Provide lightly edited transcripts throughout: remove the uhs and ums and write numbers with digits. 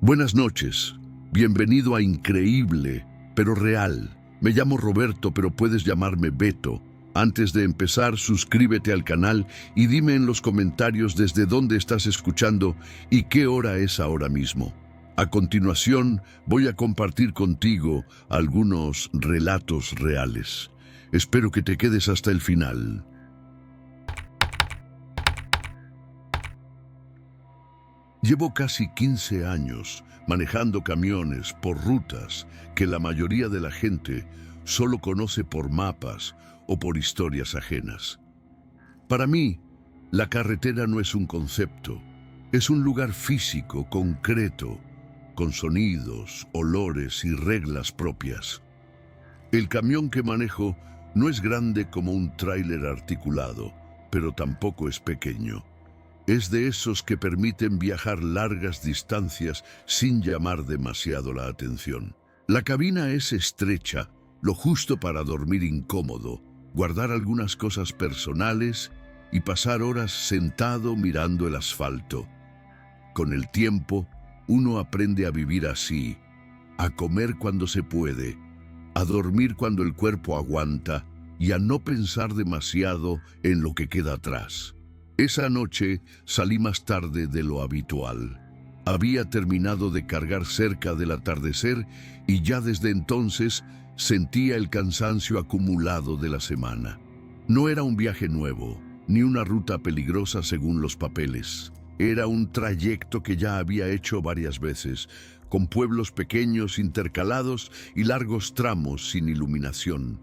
Buenas noches. Bienvenido a Increíble, pero Real. Me llamo Roberto, pero puedes llamarme Beto. Antes de empezar, suscríbete al canal y dime en los comentarios desde dónde estás escuchando y qué hora es ahora mismo. A continuación, voy a compartir contigo algunos relatos reales. Espero que te quedes hasta el final. Llevo casi 15 años manejando camiones por rutas que la mayoría de la gente solo conoce por mapas o por historias ajenas. Para mí, la carretera no es un concepto, es un lugar físico, concreto, con sonidos, olores y reglas propias. El camión que manejo no es grande como un tráiler articulado, pero tampoco es pequeño. Es de esos que permiten viajar largas distancias sin llamar demasiado la atención. La cabina es estrecha, lo justo para dormir incómodo, guardar algunas cosas personales y pasar horas sentado mirando el asfalto. Con el tiempo, uno aprende a vivir así, a comer cuando se puede, a dormir cuando el cuerpo aguanta y a no pensar demasiado en lo que queda atrás. Esa noche salí más tarde de lo habitual. Había terminado de cargar cerca del atardecer y ya desde entonces sentía el cansancio acumulado de la semana. No era un viaje nuevo, ni una ruta peligrosa según los papeles. Era un trayecto que ya había hecho varias veces, con pueblos pequeños intercalados y largos tramos sin iluminación.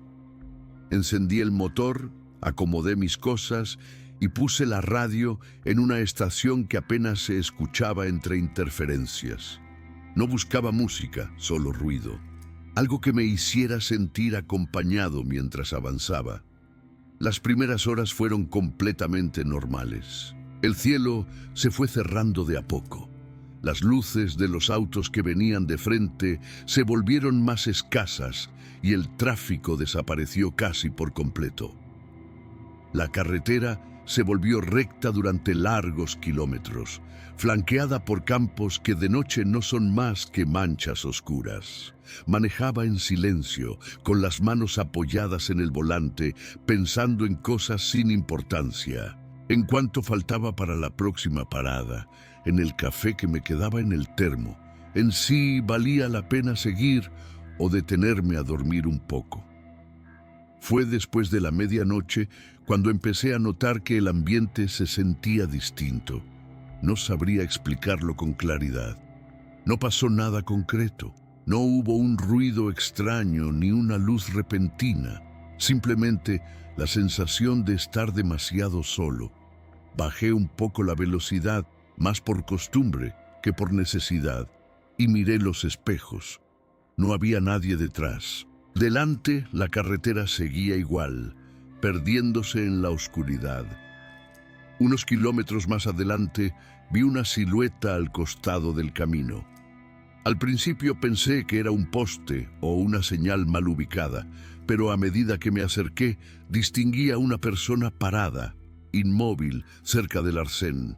Encendí el motor, acomodé mis cosas y puse la radio en una estación que apenas se escuchaba entre interferencias. No buscaba música, solo ruido. Algo que me hiciera sentir acompañado mientras avanzaba. Las primeras horas fueron completamente normales. El cielo se fue cerrando de a poco. Las luces de los autos que venían de frente se volvieron más escasas y el tráfico desapareció casi por completo. La carretera se volvió recta durante largos kilómetros, flanqueada por campos que de noche no son más que manchas oscuras. Manejaba en silencio, con las manos apoyadas en el volante, pensando en cosas sin importancia. En cuanto faltaba para la próxima parada, en el café que me quedaba en el termo, en sí valía la pena seguir o detenerme a dormir un poco. Fue después de la medianoche cuando empecé a notar que el ambiente se sentía distinto. No sabría explicarlo con claridad. No pasó nada concreto. No hubo un ruido extraño ni una luz repentina. Simplemente la sensación de estar demasiado solo. Bajé un poco la velocidad, más por costumbre que por necesidad, y miré los espejos. No había nadie detrás. Delante, la carretera seguía igual, perdiéndose en la oscuridad. Unos kilómetros más adelante, vi una silueta al costado del camino. Al principio pensé que era un poste o una señal mal ubicada, pero a medida que me acerqué, distinguí a una persona parada, inmóvil, cerca del arcén.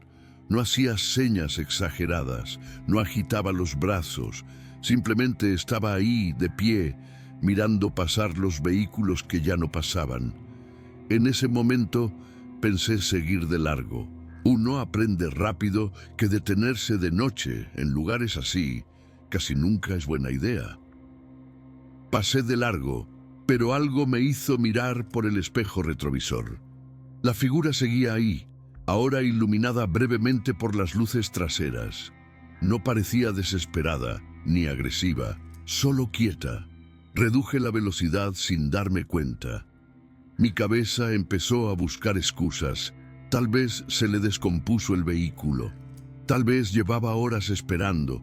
No hacía señas exageradas, no agitaba los brazos, simplemente estaba ahí, de pie, mirando pasar los vehículos que ya no pasaban. En ese momento pensé seguir de largo. Uno aprende rápido que detenerse de noche en lugares así casi nunca es buena idea. Pasé de largo, pero algo me hizo mirar por el espejo retrovisor. La figura seguía ahí, ahora iluminada brevemente por las luces traseras. No parecía desesperada ni agresiva, solo quieta. Reduje la velocidad sin darme cuenta. Mi cabeza empezó a buscar excusas. Tal vez se le descompuso el vehículo. Tal vez llevaba horas esperando.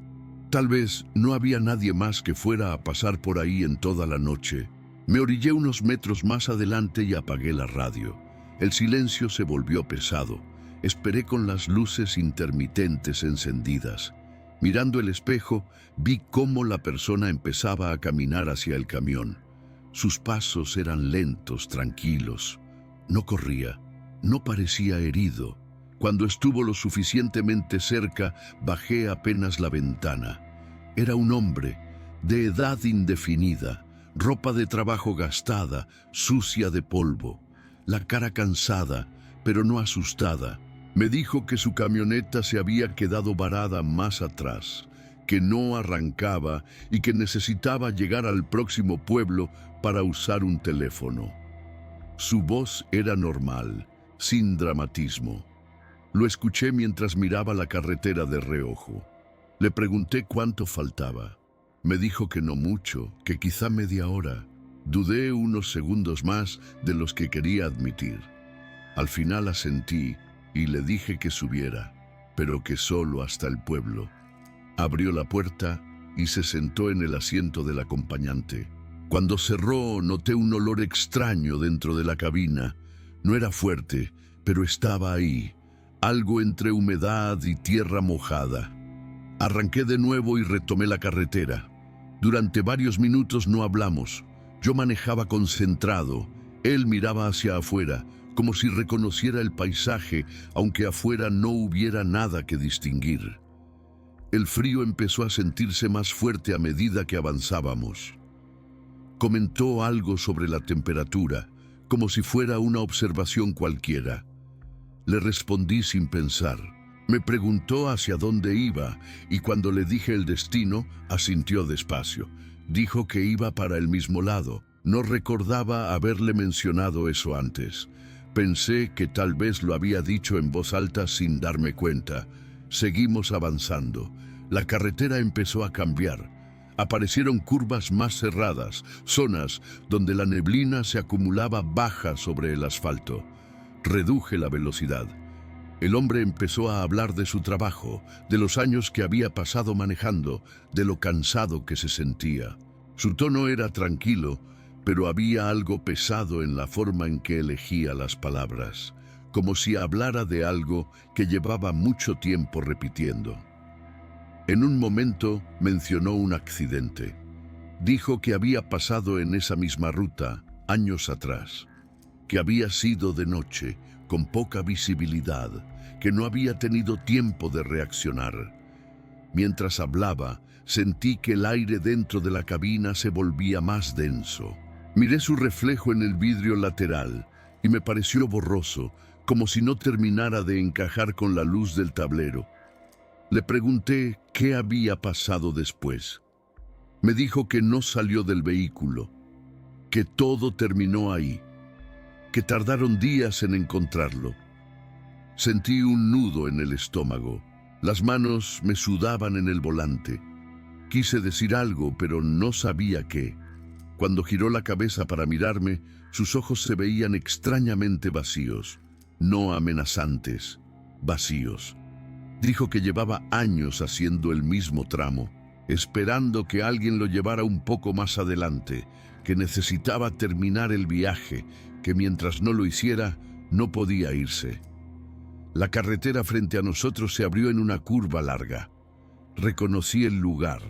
Tal vez no había nadie más que fuera a pasar por ahí en toda la noche. Me orillé unos metros más adelante y apagué la radio. El silencio se volvió pesado. Esperé con las luces intermitentes encendidas. Mirando el espejo, vi cómo la persona empezaba a caminar hacia el camión. Sus pasos eran lentos, tranquilos. No corría, no parecía herido. Cuando estuvo lo suficientemente cerca, bajé apenas la ventana. Era un hombre, de edad indefinida, ropa de trabajo gastada, sucia de polvo, la cara cansada, pero no asustada. Me dijo que su camioneta se había quedado varada más atrás, que no arrancaba y que necesitaba llegar al próximo pueblo para usar un teléfono. Su voz era normal, sin dramatismo. Lo escuché mientras miraba la carretera de reojo. Le pregunté cuánto faltaba. Me dijo que no mucho, que quizá media hora. Dudé unos segundos más de los que quería admitir. Al final asentí y le dije que subiera, pero que solo hasta el pueblo. Abrió la puerta y se sentó en el asiento del acompañante. Cuando cerró, noté un olor extraño dentro de la cabina. No era fuerte, pero estaba ahí, algo entre humedad y tierra mojada. Arranqué de nuevo y retomé la carretera. Durante varios minutos no hablamos. Yo manejaba concentrado. Él miraba hacia afuera, como si reconociera el paisaje, aunque afuera no hubiera nada que distinguir. El frío empezó a sentirse más fuerte a medida que avanzábamos. Comentó algo sobre la temperatura, como si fuera una observación cualquiera. Le respondí sin pensar. Me preguntó hacia dónde iba y cuando le dije el destino, asintió despacio. Dijo que iba para el mismo lado. No recordaba haberle mencionado eso antes. Pensé que tal vez lo había dicho en voz alta sin darme cuenta. Seguimos avanzando. La carretera empezó a cambiar. Aparecieron curvas más cerradas, zonas donde la neblina se acumulaba baja sobre el asfalto. Reduje la velocidad. El hombre empezó a hablar de su trabajo, de los años que había pasado manejando, de lo cansado que se sentía. Su tono era tranquilo, pero había algo pesado en la forma en que elegía las palabras, como si hablara de algo que llevaba mucho tiempo repitiendo. En un momento mencionó un accidente. Dijo que había pasado en esa misma ruta años atrás, que había sido de noche, con poca visibilidad, que no había tenido tiempo de reaccionar. Mientras hablaba, sentí que el aire dentro de la cabina se volvía más denso. Miré su reflejo en el vidrio lateral y me pareció borroso, como si no terminara de encajar con la luz del tablero. Le pregunté qué había pasado después. Me dijo que no salió del vehículo, que todo terminó ahí, que tardaron días en encontrarlo. Sentí un nudo en el estómago. Las manos me sudaban en el volante. Quise decir algo, pero no sabía qué. Cuando giró la cabeza para mirarme, sus ojos se veían extrañamente vacíos, no amenazantes, vacíos. Dijo que llevaba años haciendo el mismo tramo, esperando que alguien lo llevara un poco más adelante, que necesitaba terminar el viaje, que mientras no lo hiciera, no podía irse. La carretera frente a nosotros se abrió en una curva larga. Reconocí el lugar.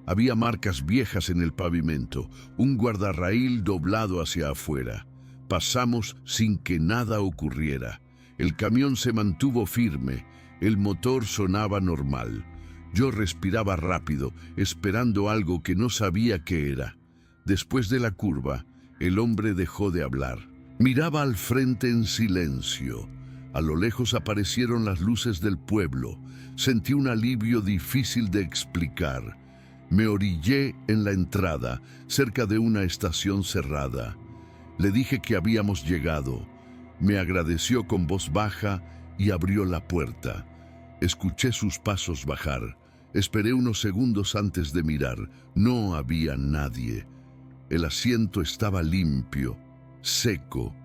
Había marcas viejas en el pavimento, un guardarraíl doblado hacia afuera. Pasamos sin que nada ocurriera. El camión se mantuvo firme, el motor sonaba normal. Yo respiraba rápido, esperando algo que no sabía qué era. Después de la curva, el hombre dejó de hablar. Miraba al frente en silencio. A lo lejos aparecieron las luces del pueblo. Sentí un alivio difícil de explicar. Me orillé en la entrada, cerca de una estación cerrada. Le dije que habíamos llegado. Me agradeció con voz baja y abrió la puerta. Escuché sus pasos bajar. Esperé unos segundos antes de mirar. No había nadie. El asiento estaba limpio, seco,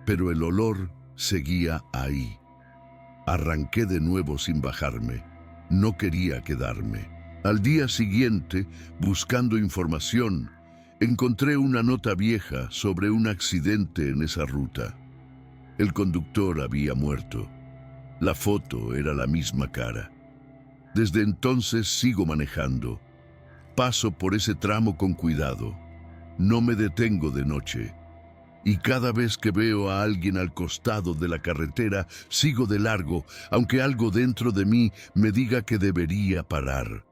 pero el olor seguía ahí. Arranqué de nuevo sin bajarme. No quería quedarme. Al día siguiente, buscando información, encontré una nota vieja sobre un accidente en esa ruta. El conductor había muerto. La foto era la misma cara. Desde entonces sigo manejando. Paso por ese tramo con cuidado. No me detengo de noche. Y cada vez que veo a alguien al costado de la carretera, sigo de largo, aunque algo dentro de mí me diga que debería parar.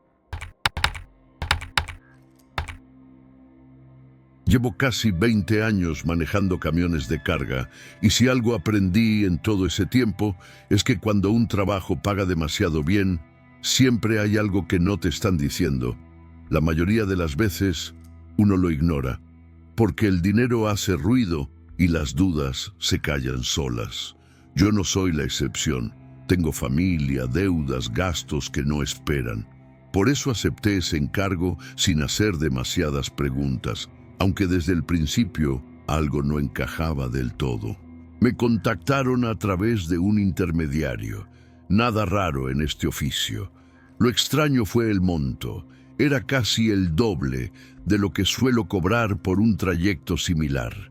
Llevo casi 20 años manejando camiones de carga y si algo aprendí en todo ese tiempo es que cuando un trabajo paga demasiado bien, siempre hay algo que no te están diciendo. La mayoría de las veces uno lo ignora, porque el dinero hace ruido y las dudas se callan solas. Yo no soy la excepción. Tengo familia, deudas, gastos que no esperan. Por eso acepté ese encargo sin hacer demasiadas preguntas, aunque desde el principio algo no encajaba del todo. Me contactaron a través de un intermediario. Nada raro en este oficio. Lo extraño fue el monto. Era casi el doble de lo que suelo cobrar por un trayecto similar.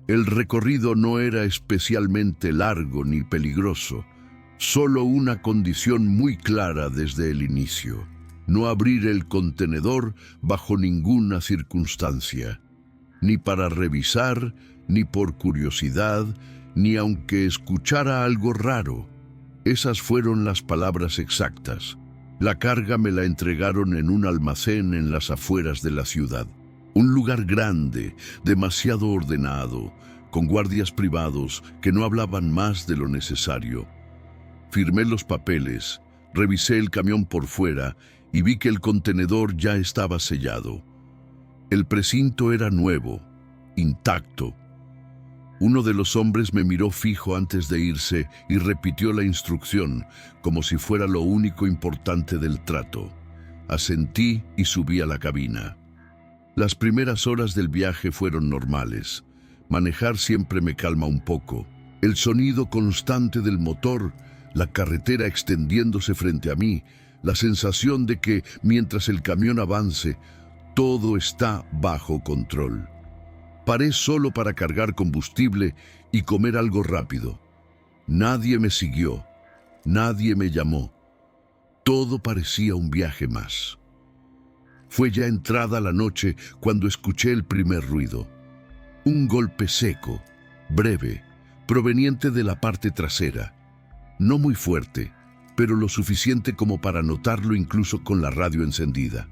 El recorrido no era especialmente largo ni peligroso, solo una condición muy clara desde el inicio: no abrir el contenedor bajo ninguna circunstancia, ni para revisar, ni por curiosidad, ni aunque escuchara algo raro. Esas fueron las palabras exactas. La carga me la entregaron en un almacén en las afueras de la ciudad. Un lugar grande, demasiado ordenado, con guardias privados que no hablaban más de lo necesario. Firmé los papeles, revisé el camión por fuera y vi que el contenedor ya estaba sellado. El precinto era nuevo, intacto. Uno de los hombres me miró fijo antes de irse y repitió la instrucción, como si fuera lo único importante del trato. Asentí y subí a la cabina. Las primeras horas del viaje fueron normales. Manejar siempre me calma un poco. El sonido constante del motor, la carretera extendiéndose frente a mí, la sensación de que, mientras el camión avance, todo está bajo control. Paré solo para cargar combustible y comer algo rápido. Nadie me siguió, nadie me llamó. Todo parecía un viaje más. Fue ya entrada la noche cuando escuché el primer ruido. Un golpe seco, breve, proveniente de la parte trasera. No muy fuerte, pero lo suficiente como para notarlo incluso con la radio encendida.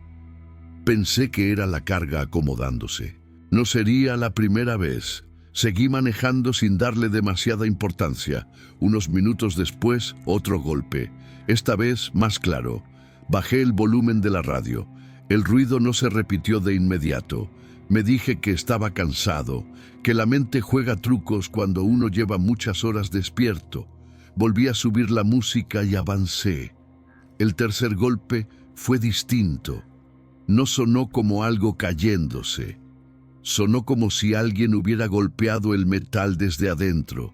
Pensé que era la carga acomodándose. No sería la primera vez. Seguí manejando sin darle demasiada importancia. Unos minutos después, otro golpe. Esta vez más claro. Bajé el volumen de la radio. El ruido no se repitió de inmediato. Me dije que estaba cansado, que la mente juega trucos cuando uno lleva muchas horas despierto. Volví a subir la música y avancé. El tercer golpe fue distinto. No sonó como algo cayéndose. Sonó como si alguien hubiera golpeado el metal desde adentro.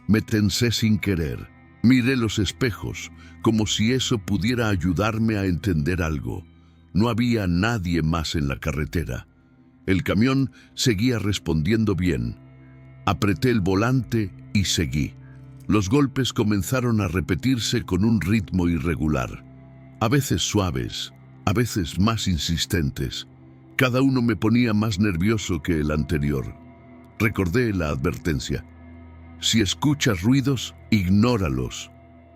Me tensé sin querer. Miré los espejos, como si eso pudiera ayudarme a entender algo. No había nadie más en la carretera. El camión seguía respondiendo bien. Apreté el volante y seguí. Los golpes comenzaron a repetirse con un ritmo irregular. A veces suaves, a veces más insistentes. Cada uno me ponía más nervioso que el anterior. Recordé la advertencia. Si escuchas ruidos, ignóralos.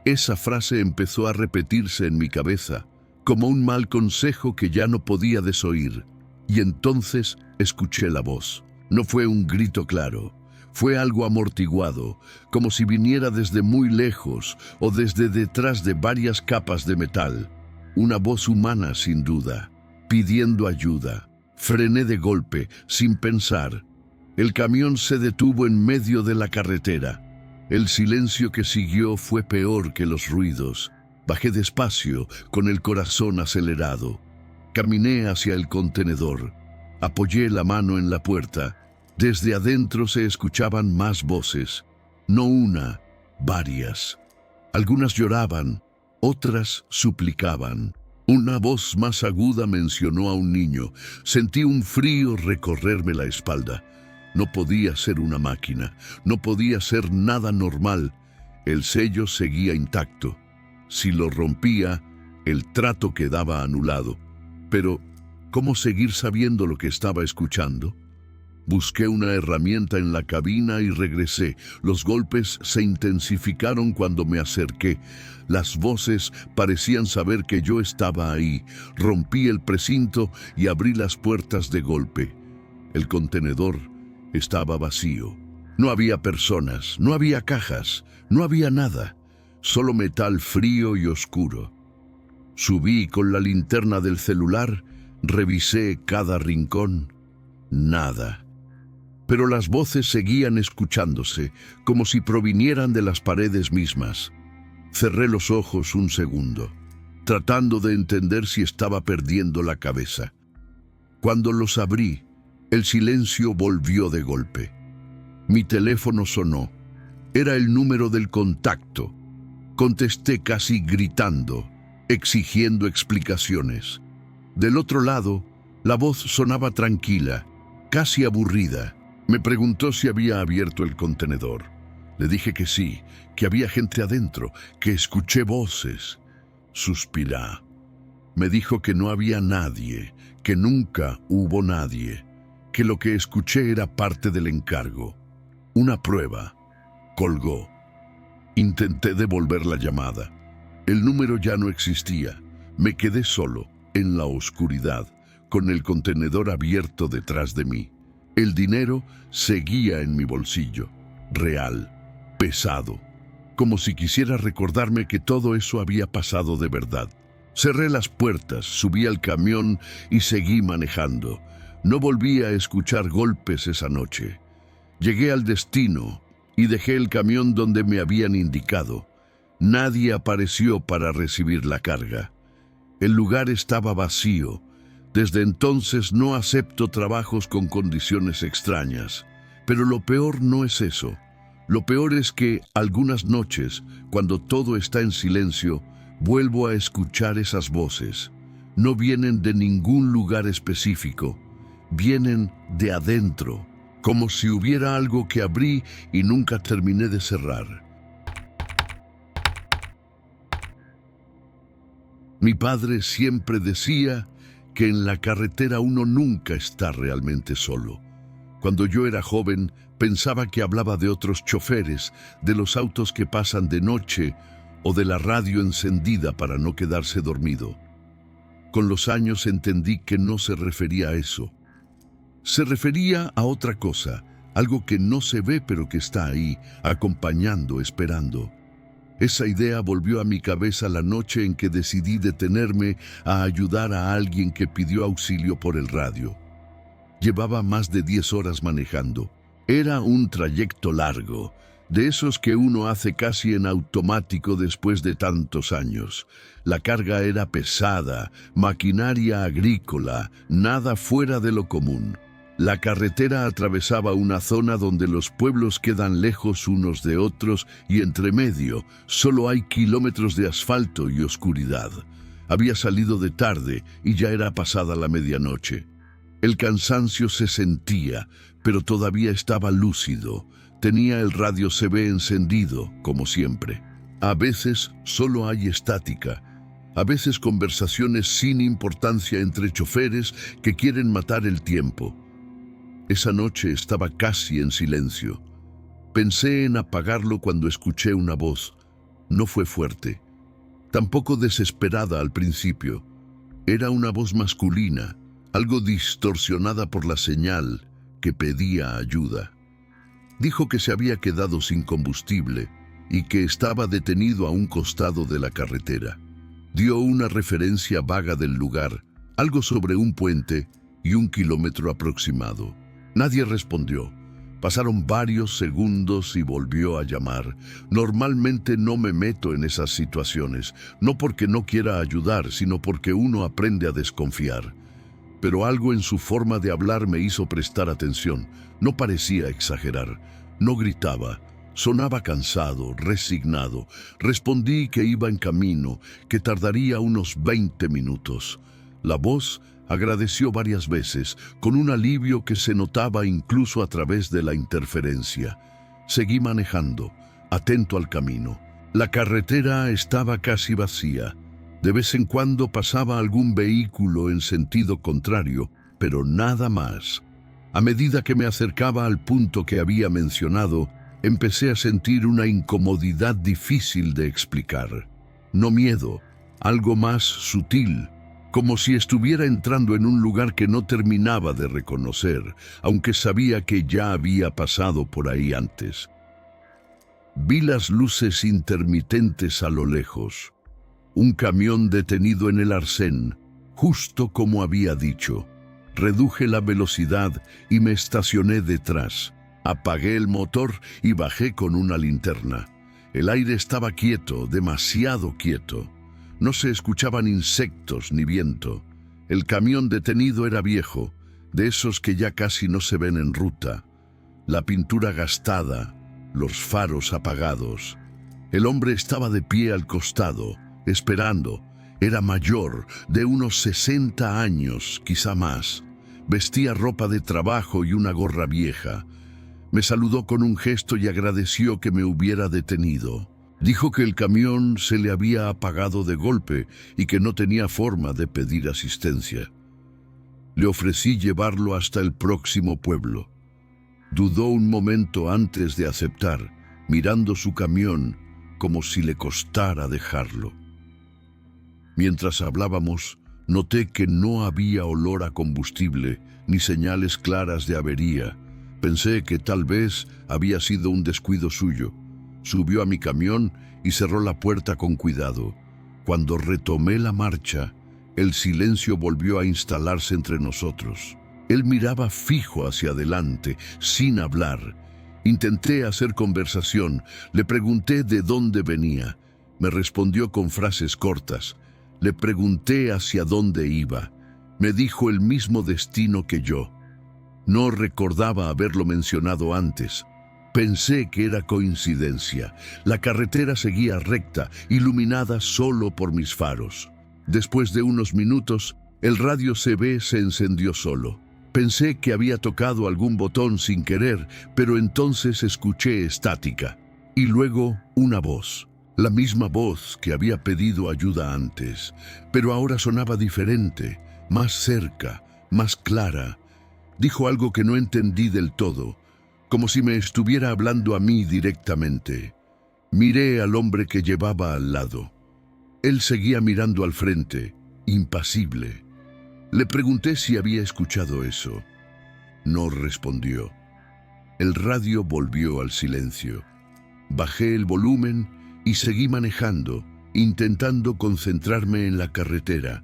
Esa frase empezó a repetirse en mi cabeza, como un mal consejo que ya no podía desoír. Y entonces escuché la voz. No fue un grito claro, fue algo amortiguado, como si viniera desde muy lejos o desde detrás de varias capas de metal. Una voz humana sin duda, pidiendo ayuda. Frené de golpe, sin pensar. El camión se detuvo en medio de la carretera. El silencio que siguió fue peor que los ruidos. Bajé despacio, con el corazón acelerado. Caminé hacia el contenedor. Apoyé la mano en la puerta. Desde adentro se escuchaban más voces. No una, varias. Algunas lloraban, otras suplicaban. Una voz más aguda mencionó a un niño. Sentí un frío recorrerme la espalda. No podía ser una máquina, no podía ser nada normal. El sello seguía intacto. Si lo rompía, el trato quedaba anulado. Pero, ¿cómo seguir sabiendo lo que estaba escuchando? Busqué una herramienta en la cabina y regresé. Los golpes se intensificaron cuando me acerqué. Las voces parecían saber que yo estaba ahí. Rompí el precinto y abrí las puertas de golpe. El contenedor estaba vacío. No había personas, no había cajas, no había nada, solo metal frío y oscuro. Subí con la linterna del celular, revisé cada rincón. Nada. Pero las voces seguían escuchándose, como si provinieran de las paredes mismas. Cerré los ojos un segundo, tratando de entender si estaba perdiendo la cabeza. Cuando los abrí, el silencio volvió de golpe. Mi teléfono sonó. Era el número del contacto. Contesté casi gritando, exigiendo explicaciones. Del otro lado, la voz sonaba tranquila, casi aburrida. Me preguntó si había abierto el contenedor. Le dije que sí, que había gente adentro, que escuché voces. Suspirá. Me dijo que no había nadie, que nunca hubo nadie, que lo que escuché era parte del encargo. Una prueba. Colgó. Intenté devolver la llamada. El número ya no existía. Me quedé solo, en la oscuridad, con el contenedor abierto detrás de mí. El dinero seguía en mi bolsillo, real, pesado, como si quisiera recordarme que todo eso había pasado de verdad. Cerré las puertas, subí al camión y seguí manejando. No volví a escuchar golpes esa noche. Llegué al destino y dejé el camión donde me habían indicado. Nadie apareció para recibir la carga. El lugar estaba vacío. Desde entonces no acepto trabajos con condiciones extrañas. Pero lo peor no es eso. Lo peor es que algunas noches, cuando todo está en silencio, vuelvo a escuchar esas voces. No vienen de ningún lugar específico. Vienen de adentro, como si hubiera algo que abrí y nunca terminé de cerrar. Mi padre siempre decía que en la carretera uno nunca está realmente solo. Cuando yo era joven, pensaba que hablaba de otros choferes, de los autos que pasan de noche o de la radio encendida para no quedarse dormido. Con los años entendí que no se refería a eso. Se refería a otra cosa, algo que no se ve pero que está ahí, acompañando, esperando. Esa idea volvió a mi cabeza la noche en que decidí detenerme a ayudar a alguien que pidió auxilio por el radio. Llevaba más de 10 horas manejando. Era un trayecto largo, de esos que uno hace casi en automático después de tantos años. La carga era pesada, maquinaria agrícola, nada fuera de lo común. La carretera atravesaba una zona donde los pueblos quedan lejos unos de otros y entre medio solo hay kilómetros de asfalto y oscuridad. Había salido de tarde y ya era pasada la medianoche. El cansancio se sentía, pero todavía estaba lúcido. Tenía el radio CB encendido, como siempre. A veces solo hay estática. A veces conversaciones sin importancia entre choferes que quieren matar el tiempo. Esa noche estaba casi en silencio. Pensé en apagarlo cuando escuché una voz. No fue fuerte, tampoco desesperada al principio. Era una voz masculina, algo distorsionada por la señal, que pedía ayuda. Dijo que se había quedado sin combustible y que estaba detenido a un costado de la carretera. Dio una referencia vaga del lugar, algo sobre un puente y 1 kilómetro aproximado. Nadie respondió. Pasaron varios segundos y volvió a llamar. Normalmente no me meto en esas situaciones, no porque no quiera ayudar, sino porque uno aprende a desconfiar. Pero algo en su forma de hablar me hizo prestar atención. No parecía exagerar, no gritaba, sonaba cansado, resignado. Respondí que iba en camino, que tardaría unos 20 minutos. La voz agradeció varias veces, con un alivio que se notaba incluso a través de la interferencia. Seguí manejando, atento al camino. La carretera estaba casi vacía. De vez en cuando pasaba algún vehículo en sentido contrario, pero nada más. A medida que me acercaba al punto que había mencionado, empecé a sentir una incomodidad difícil de explicar. No miedo, algo más sutil, como si estuviera entrando en un lugar que no terminaba de reconocer, aunque sabía que ya había pasado por ahí antes. Vi las luces intermitentes a lo lejos. Un camión detenido en el arcén, justo como había dicho. Reduje la velocidad y me estacioné detrás. Apagué el motor y bajé con una linterna. El aire estaba quieto, demasiado quieto. No se escuchaban insectos ni viento. El camión detenido era viejo, de esos que ya casi no se ven en ruta. La pintura gastada, los faros apagados. El hombre estaba de pie al costado, esperando. Era mayor, de unos 60 años, quizá más. Vestía ropa de trabajo y una gorra vieja. Me saludó con un gesto y agradeció que me hubiera detenido. Dijo que el camión se le había apagado de golpe y que no tenía forma de pedir asistencia. Le ofrecí llevarlo hasta el próximo pueblo. Dudó un momento antes de aceptar, mirando su camión como si le costara dejarlo. Mientras hablábamos, noté que no había olor a combustible ni señales claras de avería. Pensé que tal vez había sido un descuido suyo. Subió a mi camión y cerró la puerta con cuidado. Cuando retomé la marcha, el silencio volvió a instalarse entre nosotros. Él miraba fijo hacia adelante, sin hablar. Intenté hacer conversación. Le pregunté de dónde venía. Me respondió con frases cortas. Le pregunté hacia dónde iba. Me dijo el mismo destino que yo. No recordaba haberlo mencionado antes. Pensé que era coincidencia. La carretera seguía recta, iluminada solo por mis faros. Después de unos minutos, el radio CB se encendió solo. Pensé que había tocado algún botón sin querer, pero entonces escuché estática. Y luego una voz. La misma voz que había pedido ayuda antes, pero ahora sonaba diferente, más cerca, más clara. Dijo algo que no entendí del todo, como si me estuviera hablando a mí directamente. Miré al hombre que llevaba al lado. Él seguía mirando al frente, impasible. Le pregunté si había escuchado eso. No respondió. El radio volvió al silencio. Bajé el volumen y seguí manejando, intentando concentrarme en la carretera.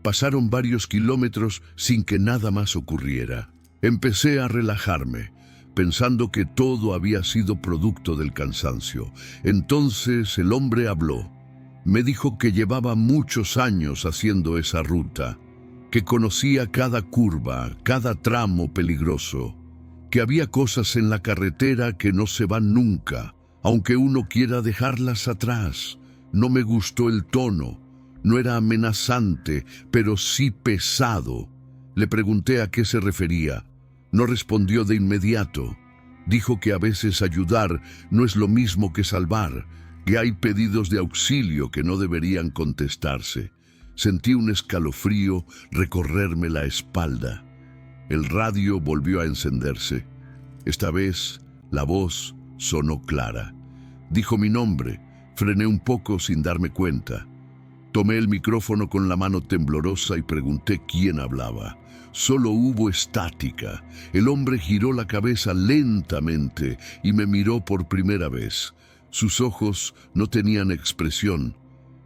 Pasaron varios kilómetros sin que nada más ocurriera. Empecé a relajarme, pensando que todo había sido producto del cansancio. Entonces el hombre habló. Me dijo que llevaba muchos años haciendo esa ruta, que conocía cada curva, cada tramo peligroso, que había cosas en la carretera que no se van nunca, aunque uno quiera dejarlas atrás. No me gustó el tono. No era amenazante, pero sí pesado. Le pregunté a qué se refería. No respondió de inmediato. Dijo que a veces ayudar no es lo mismo que salvar, que hay pedidos de auxilio que no deberían contestarse. Sentí un escalofrío recorrerme la espalda. El radio volvió a encenderse. Esta vez, la voz sonó clara. Dijo mi nombre. Frené un poco sin darme cuenta. Tomé el micrófono con la mano temblorosa y pregunté quién hablaba. Solo hubo estática. El hombre giró la cabeza lentamente y me miró por primera vez. Sus ojos no tenían expresión.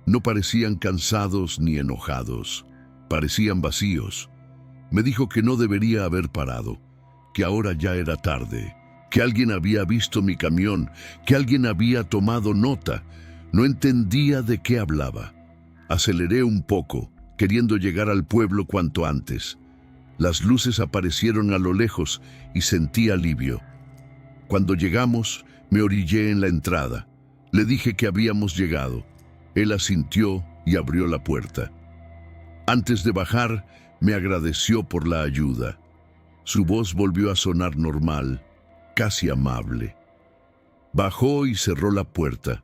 No parecían cansados ni enojados. Parecían vacíos. Me dijo que no debería haber parado, que ahora ya era tarde, que alguien había visto mi camión, que alguien había tomado nota. No entendía de qué hablaba. Aceleré un poco, queriendo llegar al pueblo cuanto antes. Las luces aparecieron a lo lejos y sentí alivio. Cuando llegamos, me orillé en la entrada. Le dije que habíamos llegado. Él asintió y abrió la puerta. Antes de bajar, me agradeció por la ayuda. Su voz volvió a sonar normal, casi amable. Bajó y cerró la puerta.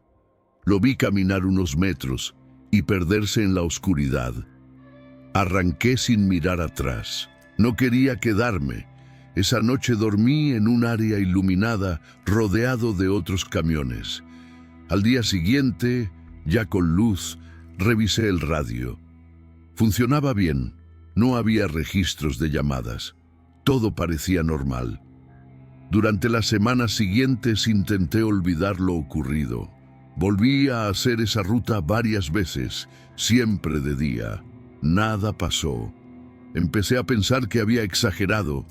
Lo vi caminar unos metros y perderse en la oscuridad. Arranqué sin mirar atrás. No quería quedarme. Esa noche dormí en un área iluminada, rodeado de otros camiones. Al día siguiente, ya con luz, revisé el radio. Funcionaba bien. No había registros de llamadas. Todo parecía normal. Durante las semanas siguientes intenté olvidar lo ocurrido. Volví a hacer esa ruta varias veces, siempre de día. Nada pasó. Empecé a pensar que había exagerado,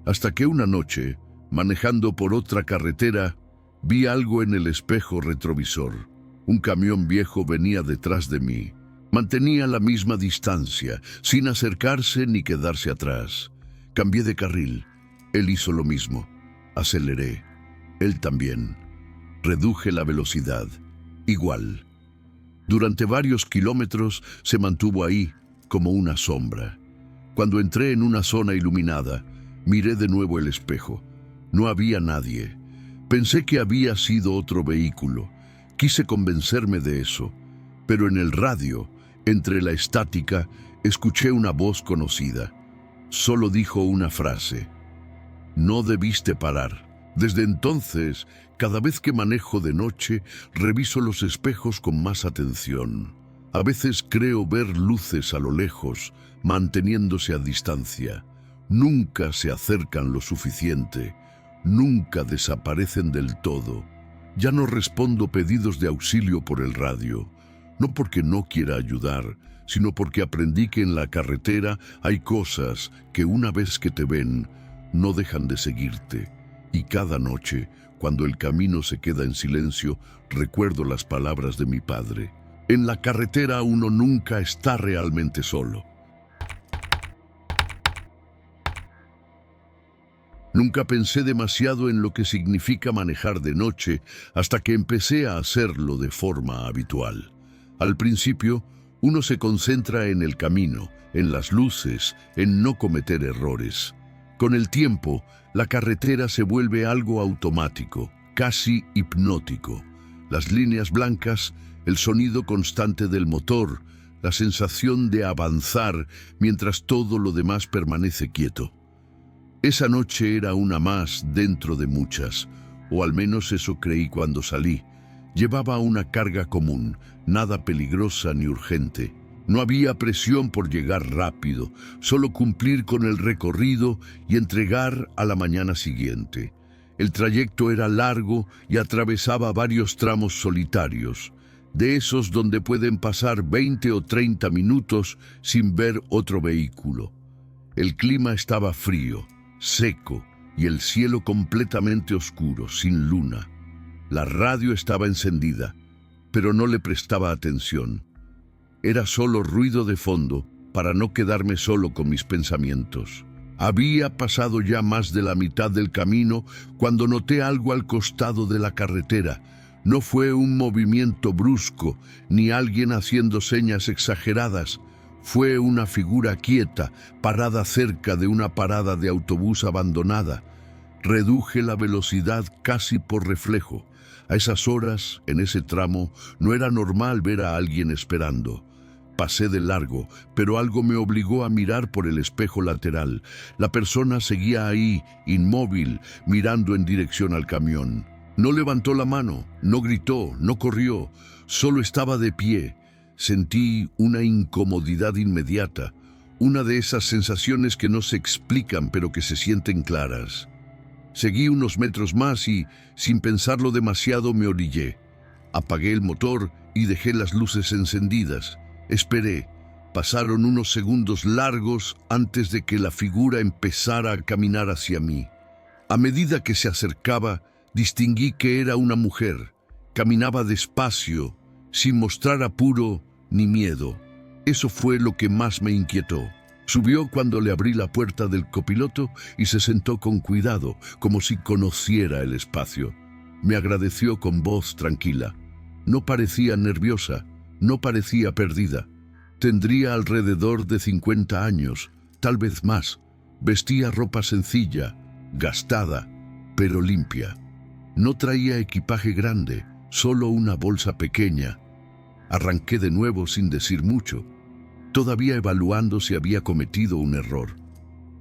hasta que una noche, manejando por otra carretera, vi algo en el espejo retrovisor. Un camión viejo venía detrás de mí. Mantenía la misma distancia, sin acercarse ni quedarse atrás. Cambié de carril. Él hizo lo mismo. Aceleré. Él también. Reduje la velocidad. Igual. Durante varios kilómetros se mantuvo ahí, como una sombra. Cuando entré en una zona iluminada, miré de nuevo el espejo. No había nadie. Pensé que había sido otro vehículo. Quise convencerme de eso. Pero en el radio, entre la estática, escuché una voz conocida. Solo dijo una frase. No debiste parar. Desde entonces, cada vez que manejo de noche, reviso los espejos con más atención. A veces creo ver luces a lo lejos, manteniéndose a distancia. Nunca se acercan lo suficiente. Nunca desaparecen del todo. Ya no respondo pedidos de auxilio por el radio. No porque no quiera ayudar, sino porque aprendí que en la carretera hay cosas que una vez que te ven, no dejan de seguirte. Y cada noche, cuando el camino se queda en silencio, recuerdo las palabras de mi padre. En la carretera uno nunca está realmente solo. Nunca pensé demasiado en lo que significa manejar de noche hasta que empecé a hacerlo de forma habitual. Al principio, uno se concentra en el camino, en las luces, en no cometer errores. Con el tiempo, la carretera se vuelve algo automático, casi hipnótico. Las líneas blancas, el sonido constante del motor, la sensación de avanzar mientras todo lo demás permanece quieto. Esa noche era una más dentro de muchas, o al menos eso creí cuando salí. Llevaba una carga común, nada peligrosa ni urgente. No había presión por llegar rápido, solo cumplir con el recorrido y entregar a la mañana siguiente. El trayecto era largo y atravesaba varios tramos solitarios, de esos donde pueden pasar 20 o 30 minutos sin ver otro vehículo. El clima estaba frío, seco y el cielo completamente oscuro, sin luna. La radio estaba encendida, pero no le prestaba atención. Era solo ruido de fondo para no quedarme solo con mis pensamientos. Había pasado ya más de la mitad del camino cuando noté algo al costado de la carretera. No fue un movimiento brusco, ni alguien haciendo señas exageradas. Fue una figura quieta, parada cerca de una parada de autobús abandonada. Reduje la velocidad casi por reflejo. A esas horas, en ese tramo, no era normal ver a alguien esperando. Pasé de largo, pero algo me obligó a mirar por el espejo lateral. La persona seguía ahí, inmóvil, mirando en dirección al camión. No levantó la mano, no gritó, no corrió, solo estaba de pie. Sentí una incomodidad inmediata, una de esas sensaciones que no se explican pero que se sienten claras. Seguí unos metros más y, sin pensarlo demasiado, me orillé. Apagué el motor y dejé las luces encendidas. Esperé. Pasaron unos segundos largos antes de que la figura empezara a caminar hacia mí. A medida que se acercaba, distinguí que era una mujer. Caminaba despacio, sin mostrar apuro ni miedo. Eso fue lo que más me inquietó. Subió cuando le abrí la puerta del copiloto y se sentó con cuidado, como si conociera el espacio. Me agradeció con voz tranquila. No parecía nerviosa, no parecía perdida. Tendría alrededor de 50 años, tal vez más. Vestía ropa sencilla, gastada, pero limpia. No traía equipaje grande, solo una bolsa pequeña. Arranqué de nuevo sin decir mucho, todavía evaluando si había cometido un error.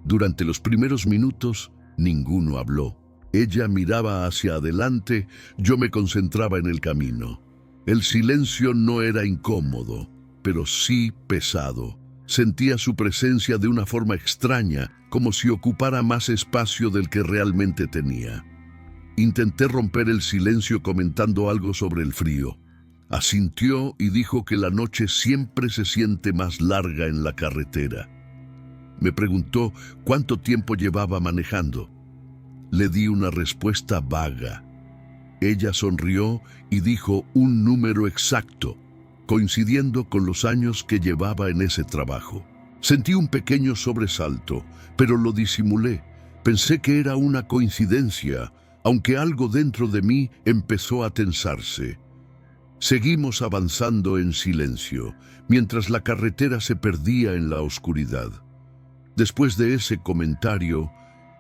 Durante los primeros minutos, ninguno habló. Ella miraba hacia adelante, yo me concentraba en el camino. El silencio no era incómodo, pero sí pesado. Sentía su presencia de una forma extraña, como si ocupara más espacio del que realmente tenía. Intenté romper el silencio comentando algo sobre el frío. Asintió y dijo que la noche siempre se siente más larga en la carretera. Me preguntó cuánto tiempo llevaba manejando. Le di una respuesta vaga. Ella sonrió y dijo un número exacto, coincidiendo con los años que llevaba en ese trabajo. Sentí un pequeño sobresalto, pero lo disimulé. Pensé que era una coincidencia, aunque algo dentro de mí empezó a tensarse. Seguimos avanzando en silencio, mientras la carretera se perdía en la oscuridad. Después de ese comentario,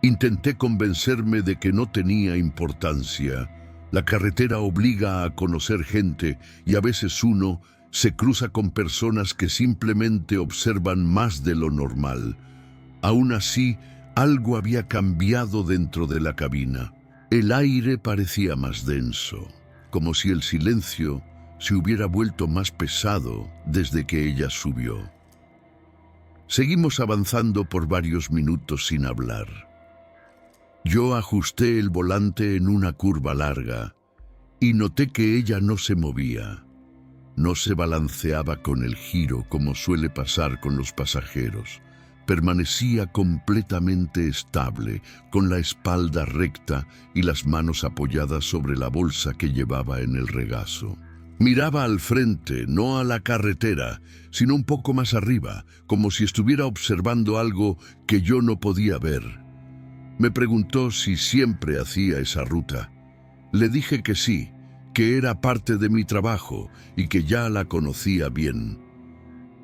intenté convencerme de que no tenía importancia. La carretera obliga a conocer gente y a veces uno se cruza con personas que simplemente observan más de lo normal. Aún así, algo había cambiado dentro de la cabina. El aire parecía más denso, como si el silencio se hubiera vuelto más pesado desde que ella subió. Seguimos avanzando por varios minutos sin hablar. Yo ajusté el volante en una curva larga y noté que ella no se movía. No se balanceaba con el giro como suele pasar con los pasajeros. Permanecía completamente estable, con la espalda recta y las manos apoyadas sobre la bolsa que llevaba en el regazo. Miraba al frente, no a la carretera, sino un poco más arriba, como si estuviera observando algo que yo no podía ver. Me preguntó si siempre hacía esa ruta. Le dije que sí, que era parte de mi trabajo y que ya la conocía bien.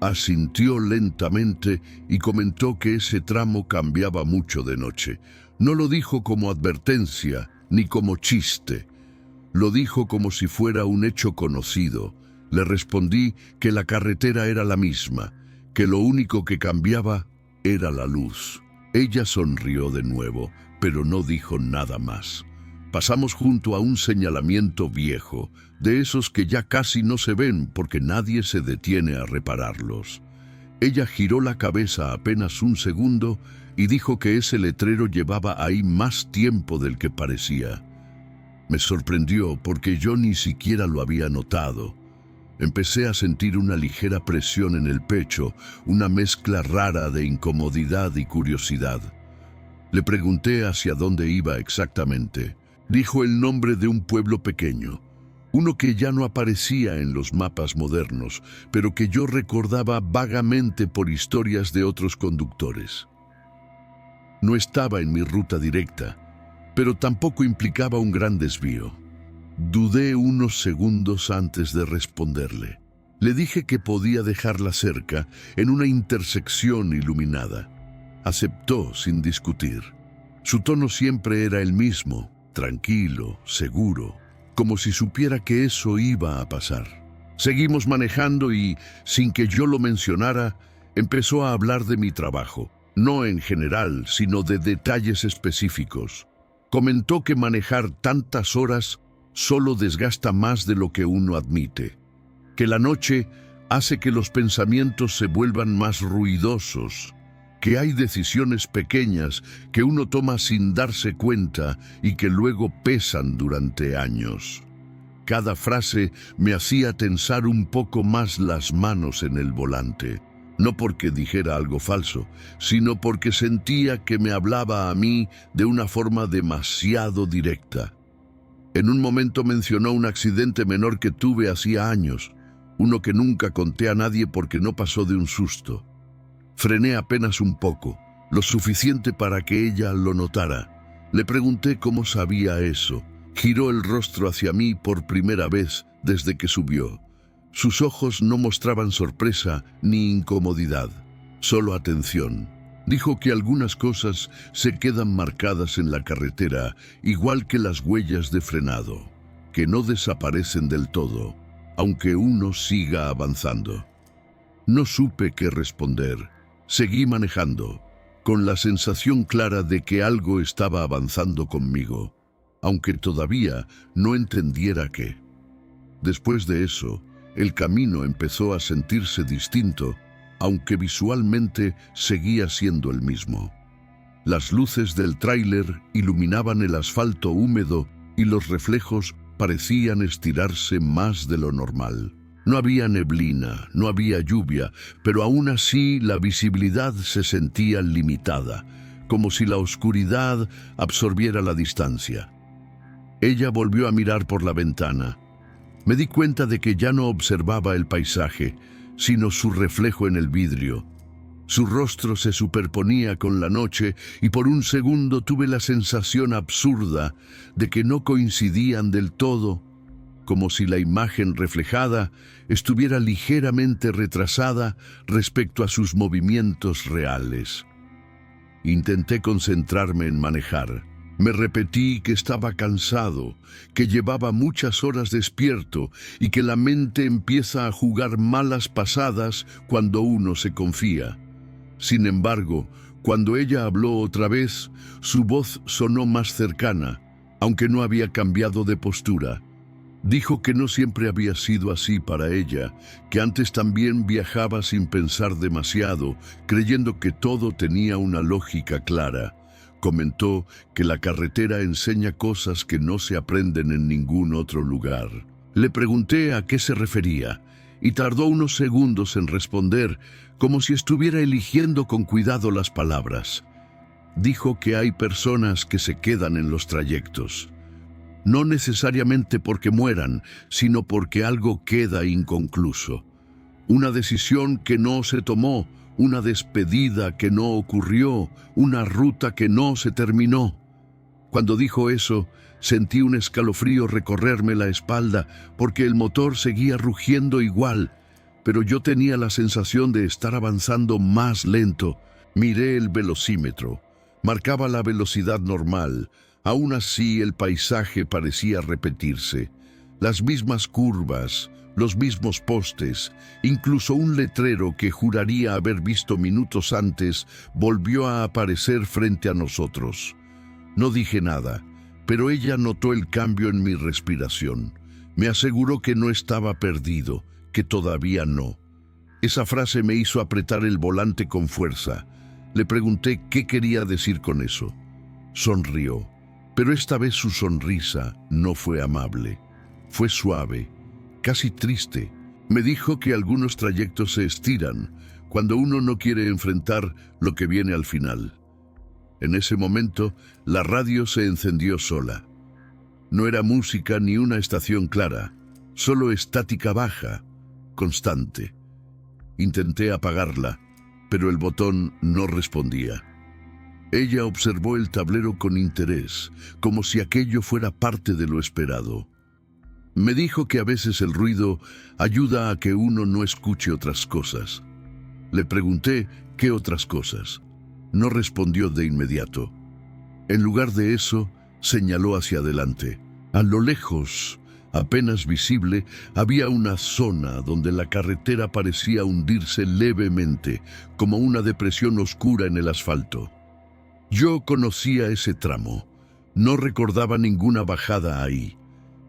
Asintió lentamente y comentó que ese tramo cambiaba mucho de noche. No lo dijo como advertencia ni como chiste. Lo dijo como si fuera un hecho conocido. Le respondí que la carretera era la misma, que lo único que cambiaba era la luz. Ella sonrió de nuevo, pero no dijo nada más. Pasamos junto a un señalamiento viejo, de esos que ya casi no se ven porque nadie se detiene a repararlos. Ella giró la cabeza apenas un segundo y dijo que ese letrero llevaba ahí más tiempo del que parecía. Me sorprendió porque yo ni siquiera lo había notado. Empecé a sentir una ligera presión en el pecho, una mezcla rara de incomodidad y curiosidad. Le pregunté hacia dónde iba exactamente. Dijo el nombre de un pueblo pequeño, uno que ya no aparecía en los mapas modernos, pero que yo recordaba vagamente por historias de otros conductores. No estaba en mi ruta directa, pero tampoco implicaba un gran desvío. Dudé unos segundos antes de responderle. Le dije que podía dejarla cerca, en una intersección iluminada. Aceptó sin discutir. Su tono siempre era el mismo, tranquilo, seguro, como si supiera que eso iba a pasar. Seguimos manejando y, sin que yo lo mencionara, empezó a hablar de mi trabajo, no en general, sino de detalles específicos. Comentó que manejar tantas horas solo desgasta más de lo que uno admite, que la noche hace que los pensamientos se vuelvan más ruidosos, que hay decisiones pequeñas que uno toma sin darse cuenta y que luego pesan durante años. Cada frase me hacía tensar un poco más las manos en el volante, no porque dijera algo falso, sino porque sentía que me hablaba a mí de una forma demasiado directa. En un momento mencionó un accidente menor que tuve hacía años, uno que nunca conté a nadie porque no pasó de un susto. Frené apenas un poco, lo suficiente para que ella lo notara. Le pregunté cómo sabía eso. Giró el rostro hacia mí por primera vez desde que subió. Sus ojos no mostraban sorpresa ni incomodidad, solo atención. Dijo que algunas cosas se quedan marcadas en la carretera, igual que las huellas de frenado, que no desaparecen del todo, aunque uno siga avanzando. No supe qué responder. Seguí manejando, con la sensación clara de que algo estaba avanzando conmigo, aunque todavía no entendiera qué. Después de eso, el camino empezó a sentirse distinto, aunque visualmente seguía siendo el mismo. Las luces del tráiler iluminaban el asfalto húmedo y los reflejos parecían estirarse más de lo normal. No había neblina, no había lluvia, pero aún así la visibilidad se sentía limitada, como si la oscuridad absorbiera la distancia. Ella volvió a mirar por la ventana. Me di cuenta de que ya no observaba el paisaje, sino su reflejo en el vidrio. Su rostro se superponía con la noche y por un segundo tuve la sensación absurda de que no coincidían del todo, como si la imagen reflejada estuviera ligeramente retrasada respecto a sus movimientos reales. Intenté concentrarme en manejar. Me repetí que estaba cansado, que llevaba muchas horas despierto y que la mente empieza a jugar malas pasadas cuando uno se confía. Sin embargo, cuando ella habló otra vez, su voz sonó más cercana, aunque no había cambiado de postura. Dijo que no siempre había sido así para ella, que antes también viajaba sin pensar demasiado, creyendo que todo tenía una lógica clara. Comentó que la carretera enseña cosas que no se aprenden en ningún otro lugar. Le pregunté a qué se refería, y tardó unos segundos en responder, como si estuviera eligiendo con cuidado las palabras. Dijo que hay personas que se quedan en los trayectos. No necesariamente porque mueran, sino porque algo queda inconcluso. Una decisión que no se tomó, una despedida que no ocurrió, una ruta que no se terminó. Cuando dijo eso, sentí un escalofrío recorrerme la espalda porque el motor seguía rugiendo igual, pero yo tenía la sensación de estar avanzando más lento. Miré el velocímetro. Marcaba la velocidad normal. Aún así, el paisaje parecía repetirse. Las mismas curvas, los mismos postes, incluso un letrero que juraría haber visto minutos antes, volvió a aparecer frente a nosotros. No dije nada, pero ella notó el cambio en mi respiración. Me aseguró que no estaba perdido, que todavía no. Esa frase me hizo apretar el volante con fuerza. Le pregunté qué quería decir con eso. Sonrió. Pero esta vez su sonrisa no fue amable. Fue suave, casi triste. Me dijo que algunos trayectos se estiran cuando uno no quiere enfrentar lo que viene al final. En ese momento, la radio se encendió sola. No era música ni una estación clara, solo estática baja, constante. Intenté apagarla, pero el botón no respondía. Ella observó el tablero con interés, como si aquello fuera parte de lo esperado. Me dijo que a veces el ruido ayuda a que uno no escuche otras cosas. Le pregunté qué otras cosas. No respondió de inmediato. En lugar de eso, señaló hacia adelante. A lo lejos, apenas visible, había una zona donde la carretera parecía hundirse levemente, como una depresión oscura en el asfalto. Yo conocía ese tramo. No recordaba ninguna bajada ahí.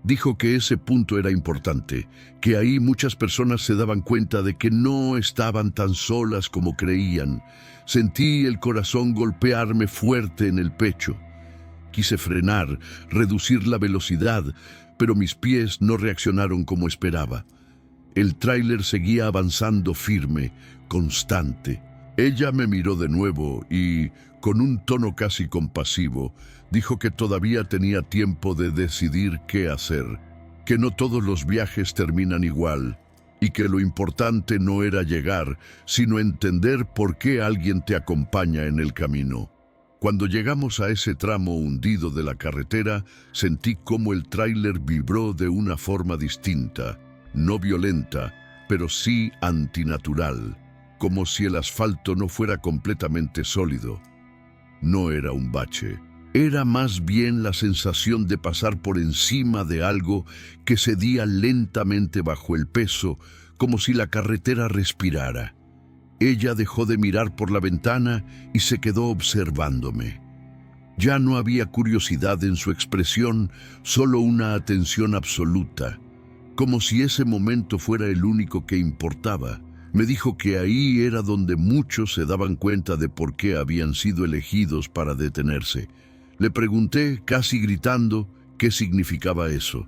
Dijo que ese punto era importante, que ahí muchas personas se daban cuenta de que no estaban tan solas como creían. Sentí el corazón golpearme fuerte en el pecho. Quise frenar, reducir la velocidad, pero mis pies no reaccionaron como esperaba. El tráiler seguía avanzando firme, constante. Ella me miró de nuevo y, con un tono casi compasivo, dijo que todavía tenía tiempo de decidir qué hacer, que no todos los viajes terminan igual y que lo importante no era llegar, sino entender por qué alguien te acompaña en el camino. Cuando llegamos a ese tramo hundido de la carretera, sentí cómo el tráiler vibró de una forma distinta, no violenta, pero sí antinatural, como si el asfalto no fuera completamente sólido. No era un bache. Era más bien la sensación de pasar por encima de algo que cedía lentamente bajo el peso, como si la carretera respirara. Ella dejó de mirar por la ventana y se quedó observándome. Ya no había curiosidad en su expresión, solo una atención absoluta, como si ese momento fuera el único que importaba. Me dijo que ahí era donde muchos se daban cuenta de por qué habían sido elegidos para detenerse. Le pregunté, casi gritando, qué significaba eso.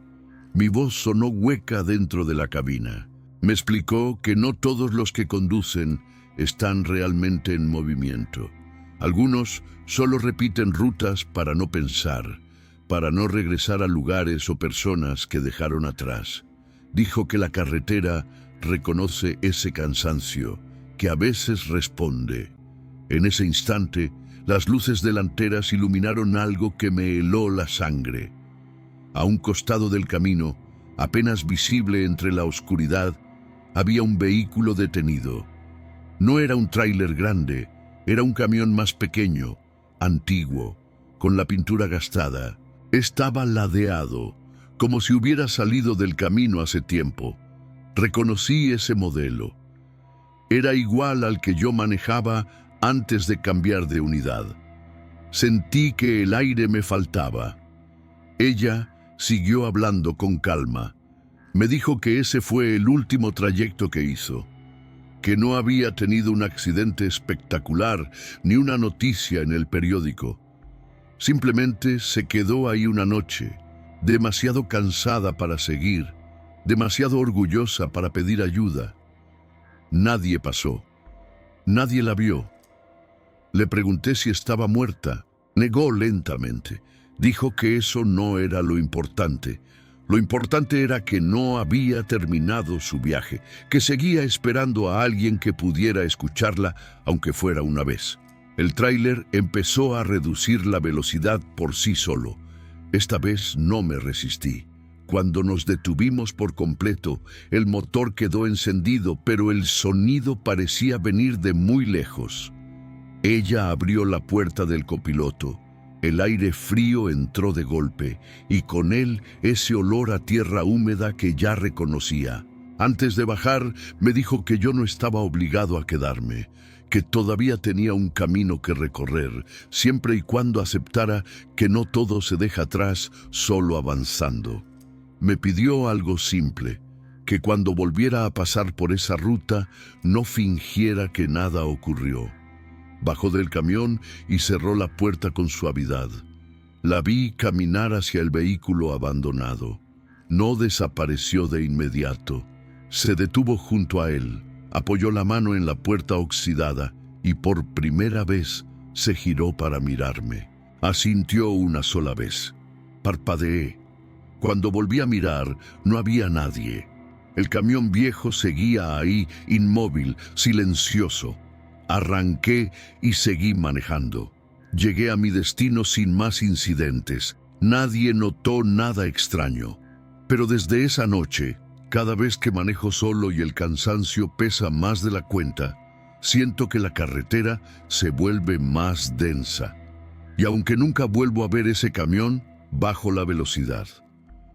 Mi voz sonó hueca dentro de la cabina. Me explicó que no todos los que conducen están realmente en movimiento. Algunos solo repiten rutas para no pensar, para no regresar a lugares o personas que dejaron atrás. Dijo que la carretera reconoce ese cansancio, que a veces responde. En ese instante, las luces delanteras iluminaron algo que me heló la sangre. A un costado del camino, apenas visible entre la oscuridad, había un vehículo detenido. No era un tráiler grande, era un camión más pequeño, antiguo, con la pintura gastada. Estaba ladeado, como si hubiera salido del camino hace tiempo. Reconocí ese modelo. Era igual al que yo manejaba antes de cambiar de unidad. Sentí que el aire me faltaba. Ella siguió hablando con calma. Me dijo que ese fue el último trayecto que hizo, que no había tenido un accidente espectacular ni una noticia en el periódico. Simplemente se quedó ahí una noche, demasiado cansada para seguir, demasiado orgullosa para pedir ayuda. Nadie pasó. Nadie la vio. Le pregunté si estaba muerta. Negó lentamente. Dijo que eso no era lo importante. Lo importante era que no había terminado su viaje, que seguía esperando a alguien que pudiera escucharla, aunque fuera una vez. El tráiler empezó a reducir la velocidad por sí solo. Esta vez no me resistí. Cuando nos detuvimos por completo, el motor quedó encendido, pero el sonido parecía venir de muy lejos. Ella abrió la puerta del copiloto. El aire frío entró de golpe, y con él ese olor a tierra húmeda que ya reconocía. Antes de bajar, me dijo que yo no estaba obligado a quedarme, que todavía tenía un camino que recorrer, siempre y cuando aceptara que no todo se deja atrás solo avanzando. Me pidió algo simple, que cuando volviera a pasar por esa ruta, no fingiera que nada ocurrió. Bajó del camión y cerró la puerta con suavidad. La vi caminar hacia el vehículo abandonado. No desapareció de inmediato. Se detuvo junto a él, apoyó la mano en la puerta oxidada y por primera vez se giró para mirarme. Asintió una sola vez. Parpadeé. Cuando volví a mirar, no había nadie. El camión viejo seguía ahí, inmóvil, silencioso. Arranqué y seguí manejando. Llegué a mi destino sin más incidentes. Nadie notó nada extraño. Pero desde esa noche, cada vez que manejo solo y el cansancio pesa más de la cuenta, siento que la carretera se vuelve más densa. Y aunque nunca vuelvo a ver ese camión, bajo la velocidad.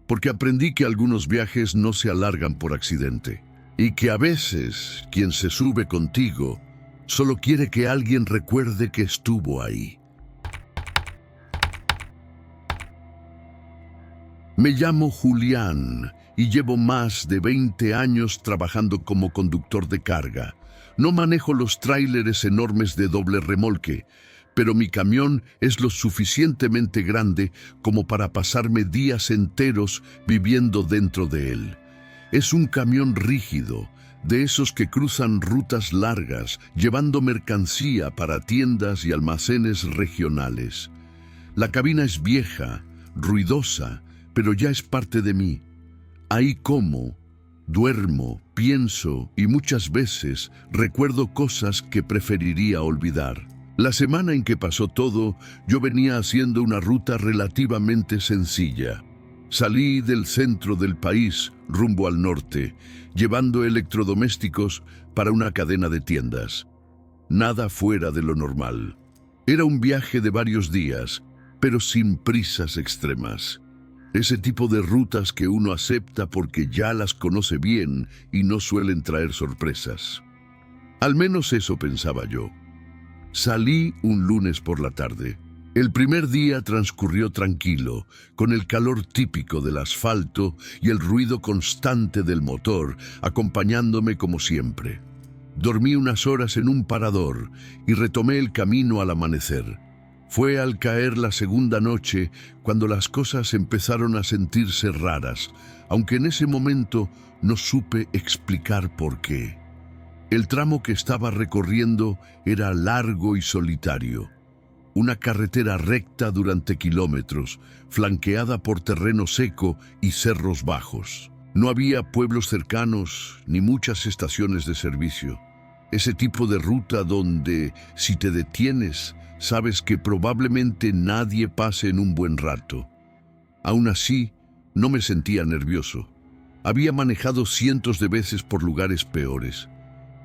Porque aprendí que algunos viajes no se alargan por accidente. Y que a veces quien se sube contigo solo quiere que alguien recuerde que estuvo ahí. Me llamo Julián y llevo más de 20 años trabajando como conductor de carga. No manejo los tráileres enormes de doble remolque, pero mi camión es lo suficientemente grande como para pasarme días enteros viviendo dentro de él. Es un camión rígido, de esos que cruzan rutas largas, llevando mercancía para tiendas y almacenes regionales. La cabina es vieja, ruidosa, pero ya es parte de mí. Ahí como, duermo, pienso y muchas veces recuerdo cosas que preferiría olvidar. La semana en que pasó todo, yo venía haciendo una ruta relativamente sencilla. Salí del centro del país rumbo al norte, llevando electrodomésticos para una cadena de tiendas. Nada fuera de lo normal. Era un viaje de varios días, pero sin prisas extremas. Ese tipo de rutas que uno acepta porque ya las conoce bien y no suelen traer sorpresas. Al menos eso pensaba yo. Salí un lunes por la tarde. El primer día transcurrió tranquilo, con el calor típico del asfalto y el ruido constante del motor, acompañándome como siempre. Dormí unas horas en un parador y retomé el camino al amanecer. Fue al caer la segunda noche cuando las cosas empezaron a sentirse raras, aunque en ese momento no supe explicar por qué. El tramo que estaba recorriendo era largo y solitario. Una carretera recta durante kilómetros, flanqueada por terreno seco y cerros bajos. No había pueblos cercanos ni muchas estaciones de servicio. Ese tipo de ruta donde, si te detienes, sabes que probablemente nadie pase en un buen rato. Aún así, no me sentía nervioso. Había manejado cientos de veces por lugares peores.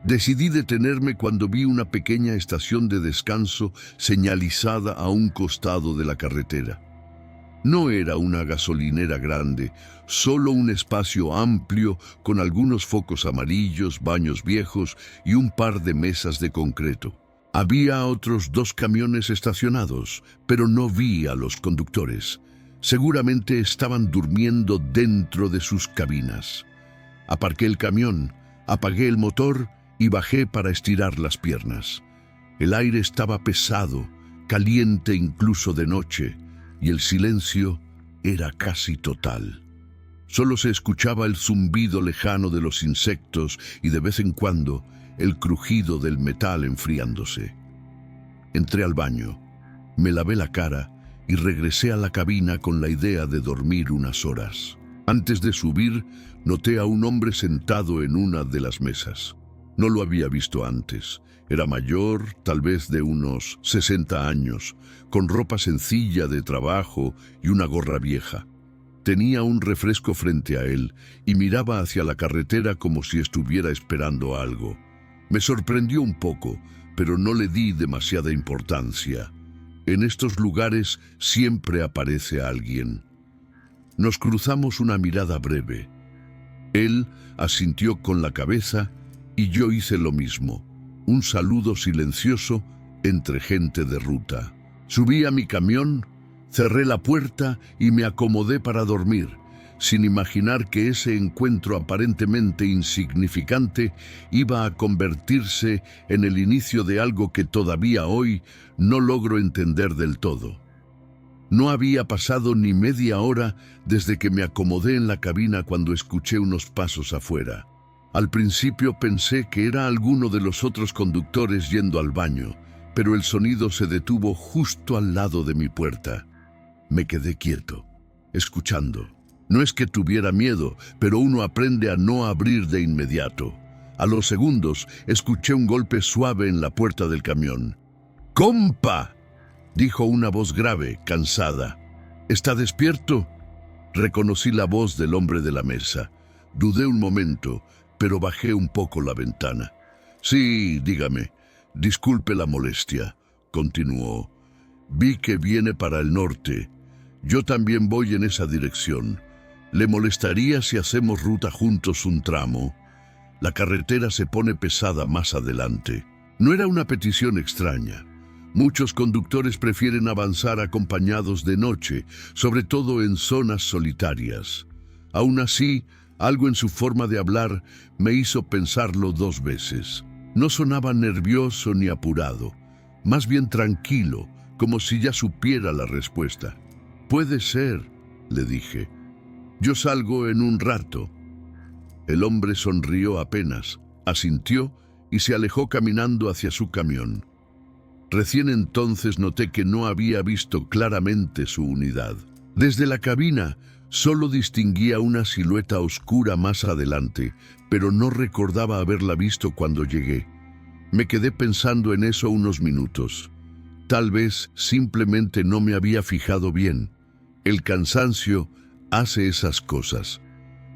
Decidí detenerme cuando vi una pequeña estación de descanso señalizada a un costado de la carretera. No era una gasolinera grande, solo un espacio amplio con algunos focos amarillos, baños viejos y un par de mesas de concreto. Había otros 2 camiones estacionados, pero no vi a los conductores. Seguramente estaban durmiendo dentro de sus cabinas. Aparqué el camión, apagué el motor y bajé para estirar las piernas. El aire estaba pesado, caliente incluso de noche, y el silencio era casi total. Solo se escuchaba el zumbido lejano de los insectos y de vez en cuando el crujido del metal enfriándose. Entré al baño, me lavé la cara y regresé a la cabina con la idea de dormir unas horas. Antes de subir, noté a un hombre sentado en una de las mesas. No lo había visto antes. Era mayor, tal vez de unos 60 años, con ropa sencilla de trabajo y una gorra vieja. Tenía un refresco frente a él y miraba hacia la carretera como si estuviera esperando algo. Me sorprendió un poco, pero no le di demasiada importancia. En estos lugares siempre aparece alguien. Nos cruzamos una mirada breve. Él asintió con la cabeza y yo hice lo mismo. Un saludo silencioso entre gente de ruta. Subí a mi camión, cerré la puerta y me acomodé para dormir, sin imaginar que ese encuentro aparentemente insignificante iba a convertirse en el inicio de algo que todavía hoy no logro entender del todo. No había pasado ni media hora desde que me acomodé en la cabina cuando escuché unos pasos afuera. Al principio pensé que era alguno de los otros conductores yendo al baño, pero el sonido se detuvo justo al lado de mi puerta. Me quedé quieto, escuchando. No es que tuviera miedo, pero uno aprende a no abrir de inmediato. A los segundos, escuché un golpe suave en la puerta del camión. ¡Compa!, dijo una voz grave, cansada. ¿Está despierto? Reconocí la voz del hombre de la mesa. Dudé un momento, pero bajé un poco la ventana. Sí, dígame. Disculpe la molestia, continuó. Vi que viene para el norte. Yo también voy en esa dirección. ¿Le molestaría si hacemos ruta juntos un tramo? La carretera se pone pesada más adelante. No era una petición extraña. Muchos conductores prefieren avanzar acompañados de noche, sobre todo en zonas solitarias. Aún así, algo en su forma de hablar me hizo pensarlo 2 veces. No sonaba nervioso ni apurado, más bien tranquilo, como si ya supiera la respuesta. «Puede ser», le dije. «Yo salgo en un rato». El hombre sonrió apenas, asintió y se alejó caminando hacia su camión. Recién entonces noté que no había visto claramente su unidad. Desde la cabina solo distinguía una silueta oscura más adelante, pero no recordaba haberla visto cuando llegué. Me quedé pensando en eso unos minutos. Tal vez simplemente no me había fijado bien. El cansancio hace esas cosas.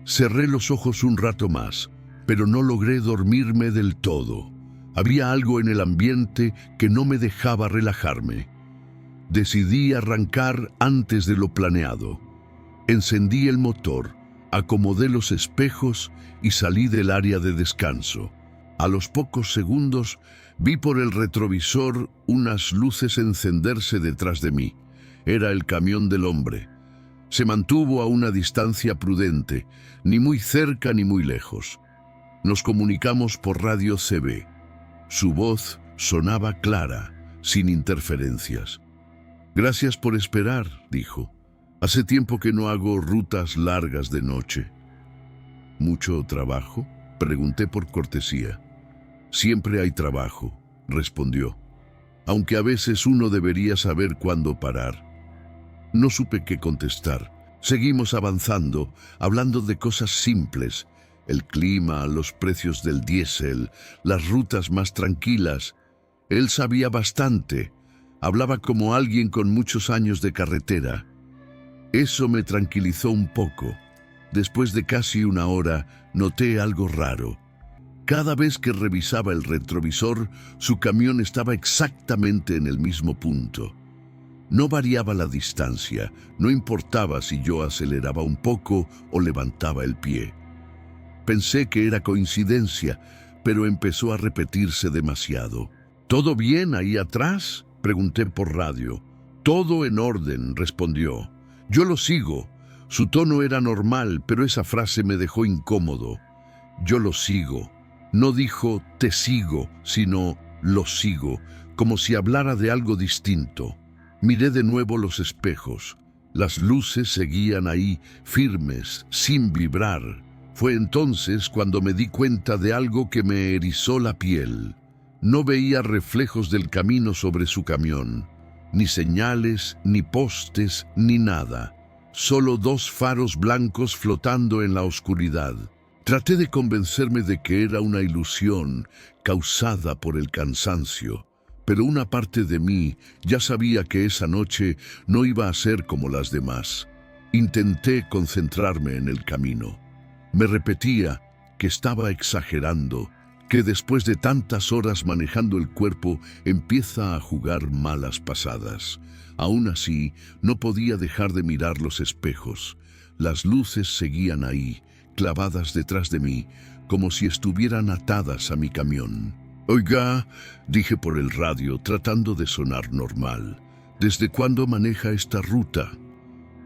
Cerré los ojos un rato más, pero no logré dormirme del todo. Había algo en el ambiente que no me dejaba relajarme. Decidí arrancar antes de lo planeado. Encendí el motor, acomodé los espejos y salí del área de descanso. A los pocos segundos vi por el retrovisor unas luces encenderse detrás de mí. Era el camión del hombre. Se mantuvo a una distancia prudente, ni muy cerca ni muy lejos. Nos comunicamos por radio CB. Su voz sonaba clara, sin interferencias. «Gracias por esperar», dijo. «Hace tiempo que no hago rutas largas de noche». «¿Mucho trabajo?», pregunté por cortesía. «Siempre hay trabajo», respondió. «Aunque a veces uno debería saber cuándo parar». No supe qué contestar. Seguimos avanzando, hablando de cosas simples. El clima, los precios del diésel, las rutas más tranquilas. Él sabía bastante. Hablaba como alguien con muchos años de carretera. Eso me tranquilizó un poco. Después de casi una hora, noté algo raro. Cada vez que revisaba el retrovisor, su camión estaba exactamente en el mismo punto. No variaba la distancia, no importaba si yo aceleraba un poco o levantaba el pie. Pensé que era coincidencia, pero empezó a repetirse demasiado. «¿Todo bien ahí atrás?», pregunté por radio. «Todo en orden», respondió. «Yo lo sigo». Su tono era normal, pero esa frase me dejó incómodo. «Yo lo sigo». No dijo «te sigo», sino «lo sigo», como si hablara de algo distinto. Miré de nuevo los espejos. Las luces seguían ahí, firmes, sin vibrar. Fue entonces cuando me di cuenta de algo que me erizó la piel. No veía reflejos del camino sobre su camión, ni señales, ni postes, ni nada. Solo dos faros blancos flotando en la oscuridad. Traté de convencerme de que era una ilusión causada por el cansancio, pero una parte de mí ya sabía que esa noche no iba a ser como las demás. Intenté concentrarme en el camino. Me repetía que estaba exagerando, que después de tantas horas manejando el cuerpo empieza a jugar malas pasadas. Aún así, no podía dejar de mirar los espejos. Las luces seguían ahí, clavadas detrás de mí, como si estuvieran atadas a mi camión. «Oiga», dije por el radio, tratando de sonar normal, «¿desde cuándo maneja esta ruta?».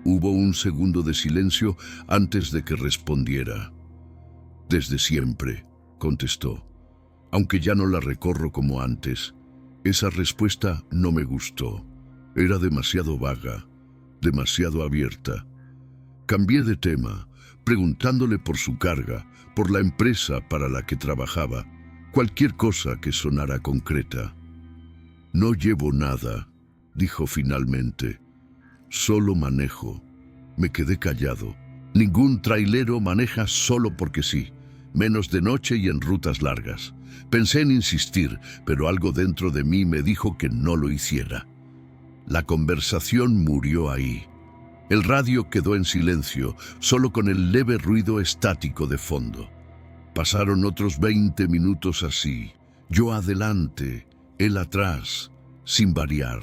Hubo un segundo de silencio antes de que respondiera. «Desde siempre», contestó, «aunque ya no la recorro como antes». Esa respuesta no me gustó. Era demasiado vaga, demasiado abierta. Cambié de tema, preguntándole por su carga, por la empresa para la que trabajaba, cualquier cosa que sonara concreta. «No llevo nada», dijo finalmente. «Solo manejo». Me quedé callado. Ningún trailero maneja solo porque sí, menos de noche y en rutas largas. Pensé en insistir, pero algo dentro de mí me dijo que no lo hiciera. La conversación murió ahí. El radio quedó en silencio, solo con el leve ruido estático de fondo. Pasaron otros 20 minutos así, yo adelante, él atrás, sin variar.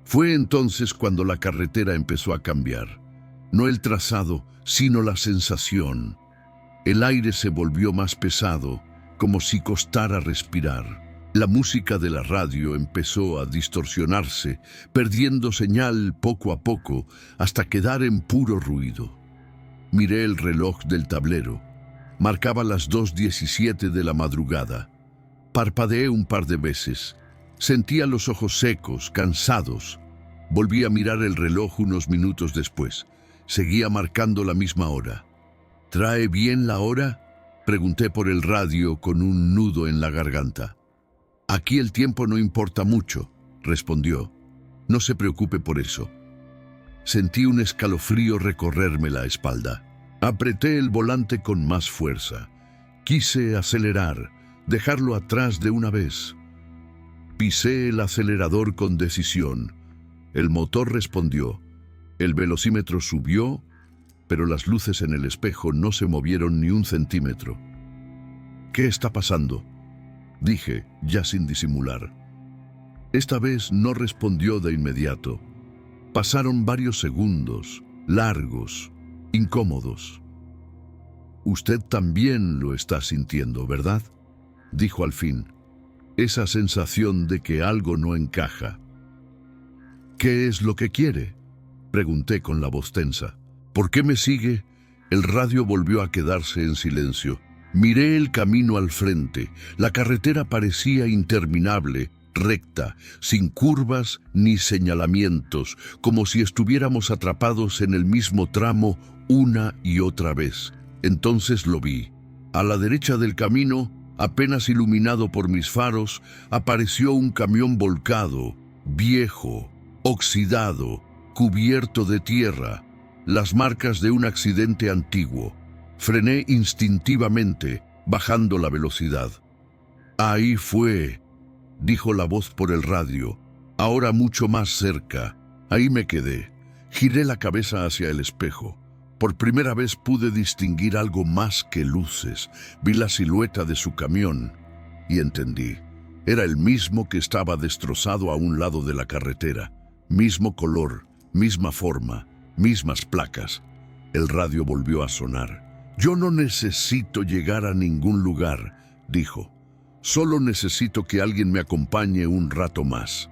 Fue entonces cuando la carretera empezó a cambiar. No el trazado, sino la sensación. El aire se volvió más pesado, como si costara respirar. La música de la radio empezó a distorsionarse, perdiendo señal poco a poco, hasta quedar en puro ruido. Miré el reloj del tablero. Marcaba las 2:17 de la madrugada. Parpadeé un par de veces. Sentía los ojos secos, cansados. Volví a mirar el reloj unos minutos después. Seguía marcando la misma hora. «¿Trae bien la hora?», pregunté por el radio con un nudo en la garganta. «Aquí el tiempo no importa mucho», respondió. «No se preocupe por eso». Sentí un escalofrío recorrerme la espalda. Apreté el volante con más fuerza. Quise acelerar, dejarlo atrás de una vez. Pisé el acelerador con decisión. El motor respondió. El velocímetro subió, pero las luces en el espejo no se movieron ni un centímetro. «¿Qué está pasando?», dije, ya sin disimular. Esta vez no respondió de inmediato. Pasaron varios segundos, largos, incómodos. «Usted también lo está sintiendo, ¿verdad?», dijo al fin. Esa sensación de que algo no encaja. «¿Qué es lo que quiere?», pregunté con la voz tensa. «¿Por qué me sigue?». El radio volvió a quedarse en silencio. Miré el camino al frente. La carretera parecía interminable, recta, sin curvas ni señalamientos, como si estuviéramos atrapados en el mismo tramo una y otra vez. Entonces lo vi. A la derecha del camino, apenas iluminado por mis faros, apareció un camión volcado, viejo, oxidado, cubierto de tierra, las marcas de un accidente antiguo. Frené instintivamente, bajando la velocidad. «Ahí fue», dijo la voz por el radio, ahora mucho más cerca. Ahí me quedé. Giré la cabeza hacia el espejo. Por primera vez pude distinguir algo más que luces. Vi la silueta de su camión y entendí. Era el mismo que estaba destrozado a un lado de la carretera. Mismo color, misma forma, mismas placas. El radio volvió a sonar. «Yo no necesito llegar a ningún lugar», dijo. «Solo necesito que alguien me acompañe un rato más».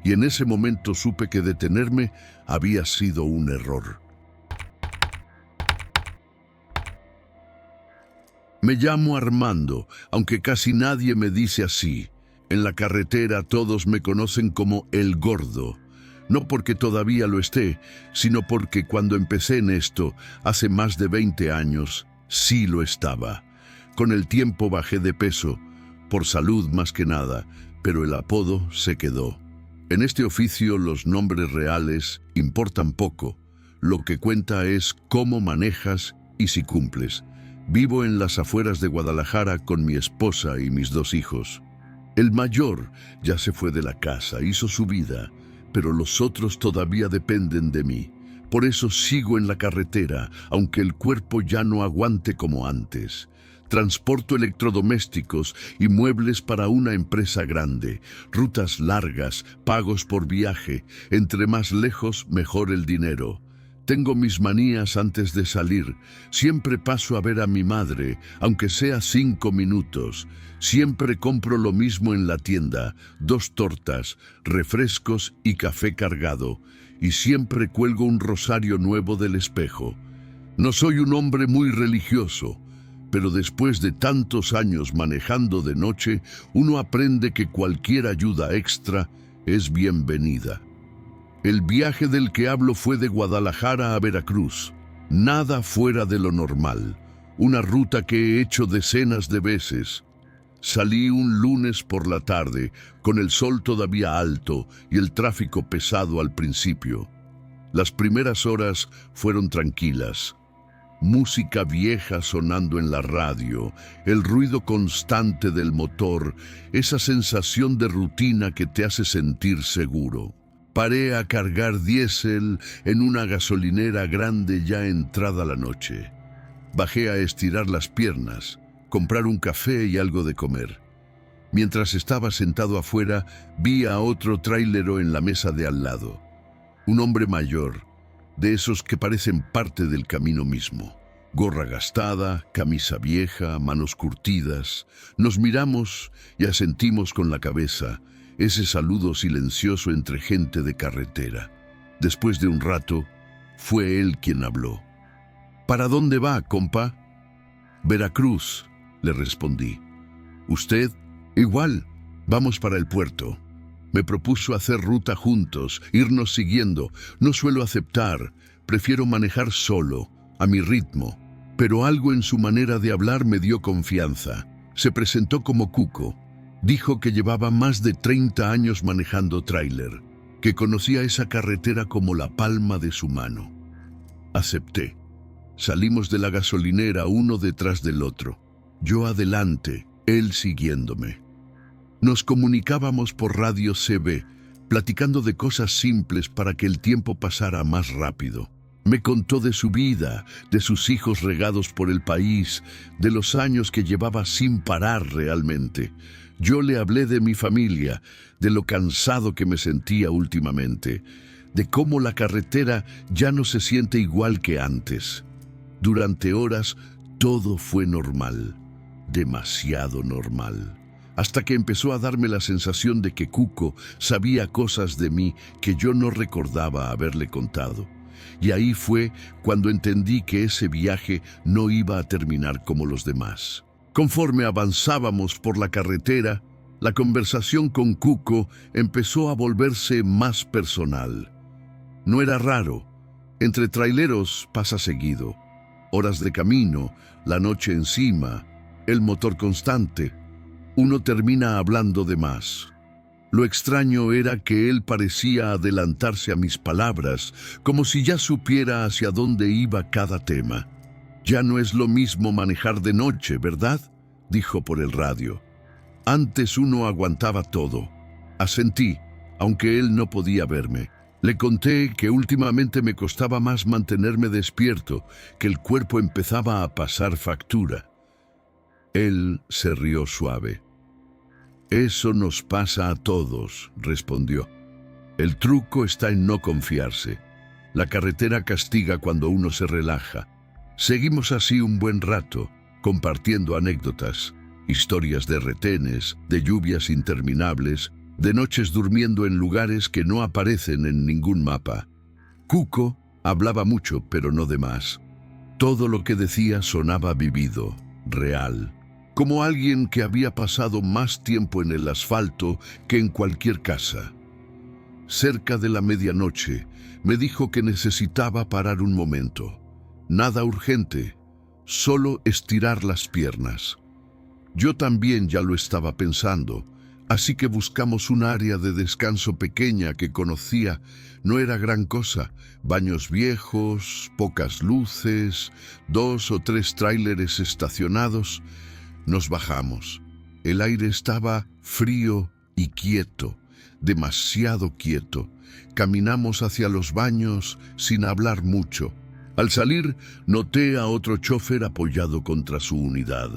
Y en ese momento supe que detenerme había sido un error. Me llamo Armando, aunque casi nadie me dice así. En la carretera todos me conocen como El Gordo. No porque todavía lo esté, sino porque cuando empecé en esto, hace más de 20 años, sí lo estaba. Con el tiempo bajé de peso, por salud más que nada, pero el apodo se quedó. En este oficio los nombres reales importan poco. Lo que cuenta es cómo manejas y si cumples. Vivo en las afueras de Guadalajara con mi esposa y mis 2 hijos. El mayor ya se fue de la casa, hizo su vida, pero los otros todavía dependen de mí. Por eso sigo en la carretera, aunque el cuerpo ya no aguante como antes. Transporto electrodomésticos y muebles para una empresa grande. Rutas largas, pagos por viaje. Entre más lejos, mejor el dinero. Tengo mis manías antes de salir. Siempre paso a ver a mi madre, aunque sea 5 minutos. Siempre compro lo mismo en la tienda, 2 tortas, refrescos y café cargado. Y siempre cuelgo un rosario nuevo del espejo. No soy un hombre muy religioso, pero después de tantos años manejando de noche, uno aprende que cualquier ayuda extra es bienvenida. El viaje del que hablo fue de Guadalajara a Veracruz. Nada fuera de lo normal. Una ruta que he hecho decenas de veces. Salí un lunes por la tarde, con el sol todavía alto y el tráfico pesado al principio. Las primeras horas fueron tranquilas. Música vieja sonando en la radio, el ruido constante del motor, esa sensación de rutina que te hace sentir seguro. Paré a cargar diésel en una gasolinera grande ya entrada la noche. Bajé a estirar las piernas, comprar un café y algo de comer. Mientras estaba sentado afuera, vi a otro trailero en la mesa de al lado. Un hombre mayor, de esos que parecen parte del camino mismo. Gorra gastada, camisa vieja, manos curtidas. Nos miramos y asentimos con la cabeza, ese saludo silencioso entre gente de carretera. Después de un rato, fue él quien habló. «¿Para dónde va, compa?» «Veracruz», le respondí. «¿Usted?» «Igual, vamos para el puerto». Me propuso hacer ruta juntos, irnos siguiendo. No suelo aceptar, prefiero manejar solo, a mi ritmo. Pero algo en su manera de hablar me dio confianza. Se presentó como Cuco. Dijo que llevaba más de 30 años manejando tráiler, que conocía esa carretera como la palma de su mano. Acepté. Salimos de la gasolinera uno detrás del otro. Yo adelante, él siguiéndome. Nos comunicábamos por radio CB, platicando de cosas simples para que el tiempo pasara más rápido. Me contó de su vida, de sus hijos regados por el país, de los años que llevaba sin parar realmente. Yo le hablé de mi familia, de lo cansado que me sentía últimamente, de cómo la carretera ya no se siente igual que antes. Durante horas todo fue normal, demasiado normal. Hasta que empezó a darme la sensación de que Cuco sabía cosas de mí que yo no recordaba haberle contado. Y ahí fue cuando entendí que ese viaje no iba a terminar como los demás. Conforme avanzábamos por la carretera, la conversación con Cuco empezó a volverse más personal. No era raro. Entre traileros pasa seguido. Horas de camino, la noche encima, el motor constante. Uno termina hablando de más. Lo extraño era que él parecía adelantarse a mis palabras, como si ya supiera hacia dónde iba cada tema. «Ya no es lo mismo manejar de noche, ¿verdad?», dijo por el radio. «Antes uno aguantaba todo». Asentí, aunque él no podía verme. Le conté que últimamente me costaba más mantenerme despierto, que el cuerpo empezaba a pasar factura. Él se rió suave. «Eso nos pasa a todos», respondió. «El truco está en no confiarse. La carretera castiga cuando uno se relaja». Seguimos así un buen rato, compartiendo anécdotas, historias de retenes, de lluvias interminables, de noches durmiendo en lugares que no aparecen en ningún mapa. Cuco hablaba mucho, pero no de más. Todo lo que decía sonaba vivido, real, como alguien que había pasado más tiempo en el asfalto que en cualquier casa. Cerca de la medianoche, me dijo que necesitaba parar un momento. Nada urgente, solo estirar las piernas. Yo también ya lo estaba pensando, así que buscamos un área de descanso pequeña que conocía. No era gran cosa, baños viejos, pocas luces, 2 o 3 tráileres estacionados. Nos bajamos. El aire estaba frío y quieto, demasiado quieto. Caminamos hacia los baños sin hablar mucho. Al salir, noté a otro chofer apoyado contra su unidad,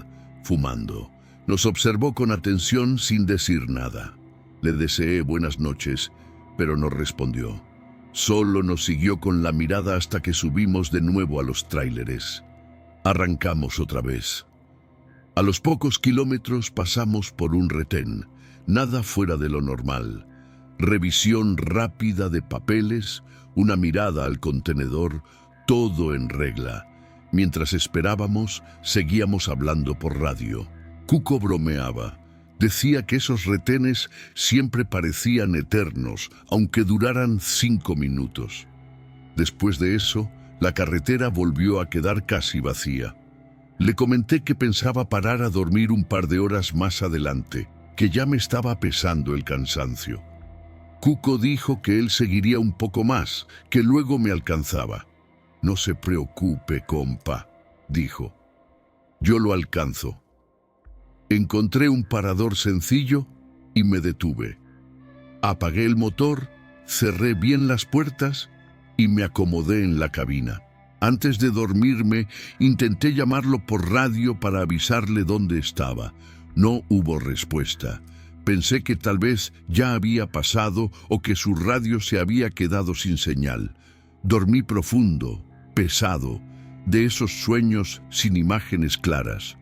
fumando. Nos observó con atención sin decir nada. Le deseé buenas noches, pero no respondió. Solo nos siguió con la mirada hasta que subimos de nuevo a los tráileres. Arrancamos otra vez. A los pocos kilómetros pasamos por un retén, nada fuera de lo normal. Revisión rápida de papeles, una mirada al contenedor, todo en regla. Mientras esperábamos, seguíamos hablando por radio. Cuco bromeaba. Decía que esos retenes siempre parecían eternos, aunque duraran 5 minutos. Después de eso, la carretera volvió a quedar casi vacía. Le comenté que pensaba parar a dormir un par de horas más adelante, que ya me estaba pesando el cansancio. Cuco dijo que él seguiría un poco más, que luego me alcanzaba. «No se preocupe, compa», dijo. «Yo lo alcanzo». Encontré un parador sencillo y me detuve. Apagué el motor, cerré bien las puertas y me acomodé en la cabina. Antes de dormirme, intenté llamarlo por radio para avisarle dónde estaba. No hubo respuesta. Pensé que tal vez ya había pasado o que su radio se había quedado sin señal. Dormí profundo, pesado, de esos sueños sin imágenes claras.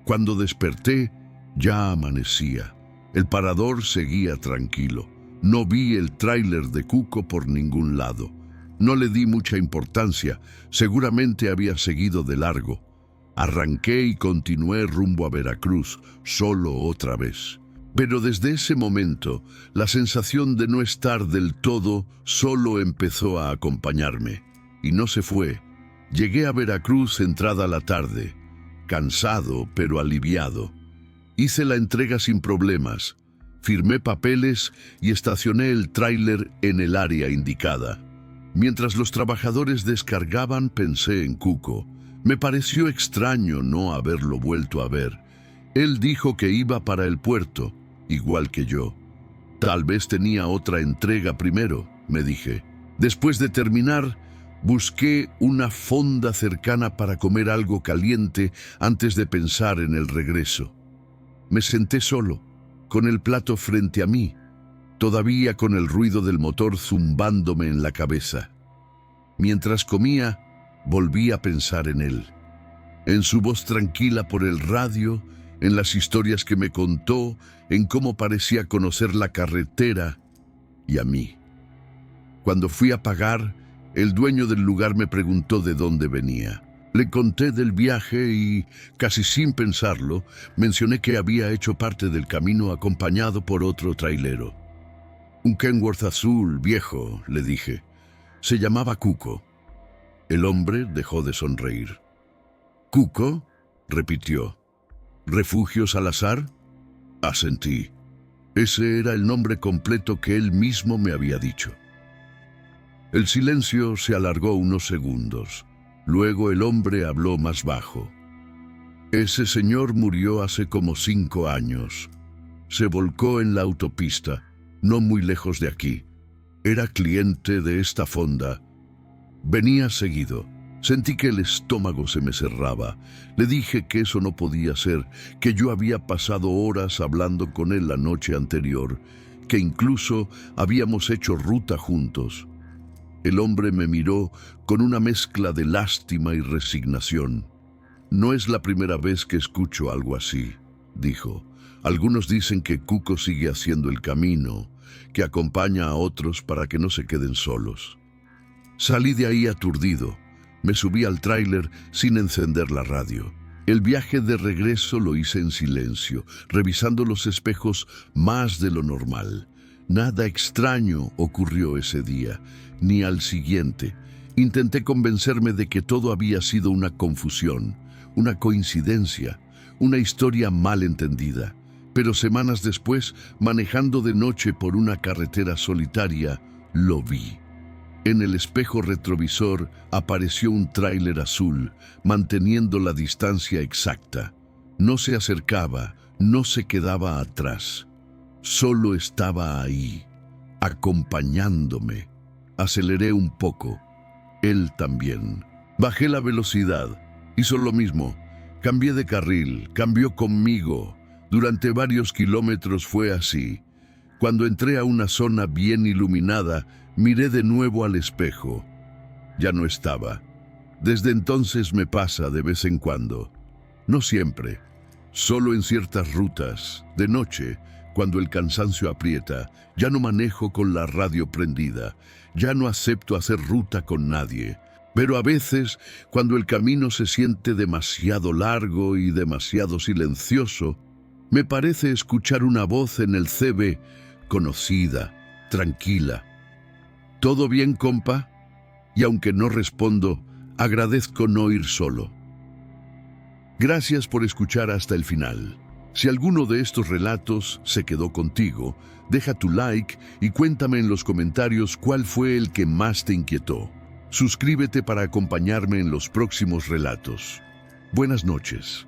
Cuando desperté, ya amanecía. El parador seguía tranquilo. No vi el tráiler de Cuco por ningún lado. No le di mucha importancia, seguramente había seguido de largo. Arranqué y continué rumbo a Veracruz, solo otra vez. Pero desde ese momento, la sensación de no estar del todo solo empezó a acompañarme. Y no se fue. Llegué a Veracruz entrada la tarde, cansado pero aliviado. Hice la entrega sin problemas, firmé papeles y estacioné el tráiler en el área indicada. Mientras los trabajadores descargaban, pensé en Cuco. Me pareció extraño no haberlo vuelto a ver. Él dijo que iba para el puerto, igual que yo. Tal vez tenía otra entrega primero, me dije. Después de terminar, busqué una fonda cercana para comer algo caliente antes de pensar en el regreso. Me senté solo, con el plato frente a mí, todavía con el ruido del motor zumbándome en la cabeza. Mientras comía, volví a pensar en él, en su voz tranquila por el radio, en las historias que me contó, en cómo parecía conocer la carretera y a mí. Cuando fui a pagar, el dueño del lugar me preguntó de dónde venía. Le conté del viaje y, casi sin pensarlo, mencioné que había hecho parte del camino acompañado por otro trailero. Un Kenworth azul, viejo, le dije. Se llamaba Cuco. El hombre dejó de sonreír. ¿Cuco?, repitió. ¿Refugio Salazar? Asentí. Ese era el nombre completo que él mismo me había dicho. El silencio se alargó unos segundos. Luego el hombre habló más bajo. Ese señor murió hace como 5 años. Se volcó en la autopista, no muy lejos de aquí. Era cliente de esta fonda. Venía seguido. Sentí que el estómago se me cerraba. Le dije que eso no podía ser, que yo había pasado horas hablando con él la noche anterior, que incluso habíamos hecho ruta juntos. El hombre me miró con una mezcla de lástima y resignación. No es la primera vez que escucho algo así, dijo. Algunos dicen que Cuco sigue haciendo el camino, que acompaña a otros para que no se queden solos. Salí de ahí aturdido. Me subí al tráiler sin encender la radio. El viaje de regreso lo hice en silencio, revisando los espejos más de lo normal. Nada extraño ocurrió ese día, ni al siguiente. Intenté convencerme de que todo había sido una confusión, una coincidencia, una historia mal entendida. Pero semanas después, manejando de noche por una carretera solitaria, lo vi. En el espejo retrovisor apareció un tráiler azul, manteniendo la distancia exacta. No se acercaba, no se quedaba atrás. Solo estaba ahí, acompañándome. Aceleré un poco. Él también. Bajé la velocidad. Hizo lo mismo. Cambié de carril, cambió conmigo. Durante varios kilómetros fue así. Cuando entré a una zona bien iluminada, miré de nuevo al espejo. Ya no estaba. Desde entonces me pasa de vez en cuando. No siempre. Solo en ciertas rutas, de noche, cuando el cansancio aprieta, ya no manejo con la radio prendida, ya no acepto hacer ruta con nadie. Pero a veces, cuando el camino se siente demasiado largo y demasiado silencioso, me parece escuchar una voz en el CB, conocida, tranquila. ¿Todo bien, compa? Y aunque no respondo, agradezco no ir solo. Gracias por escuchar hasta el final. Si alguno de estos relatos se quedó contigo, deja tu like y cuéntame en los comentarios cuál fue el que más te inquietó. Suscríbete para acompañarme en los próximos relatos. Buenas noches.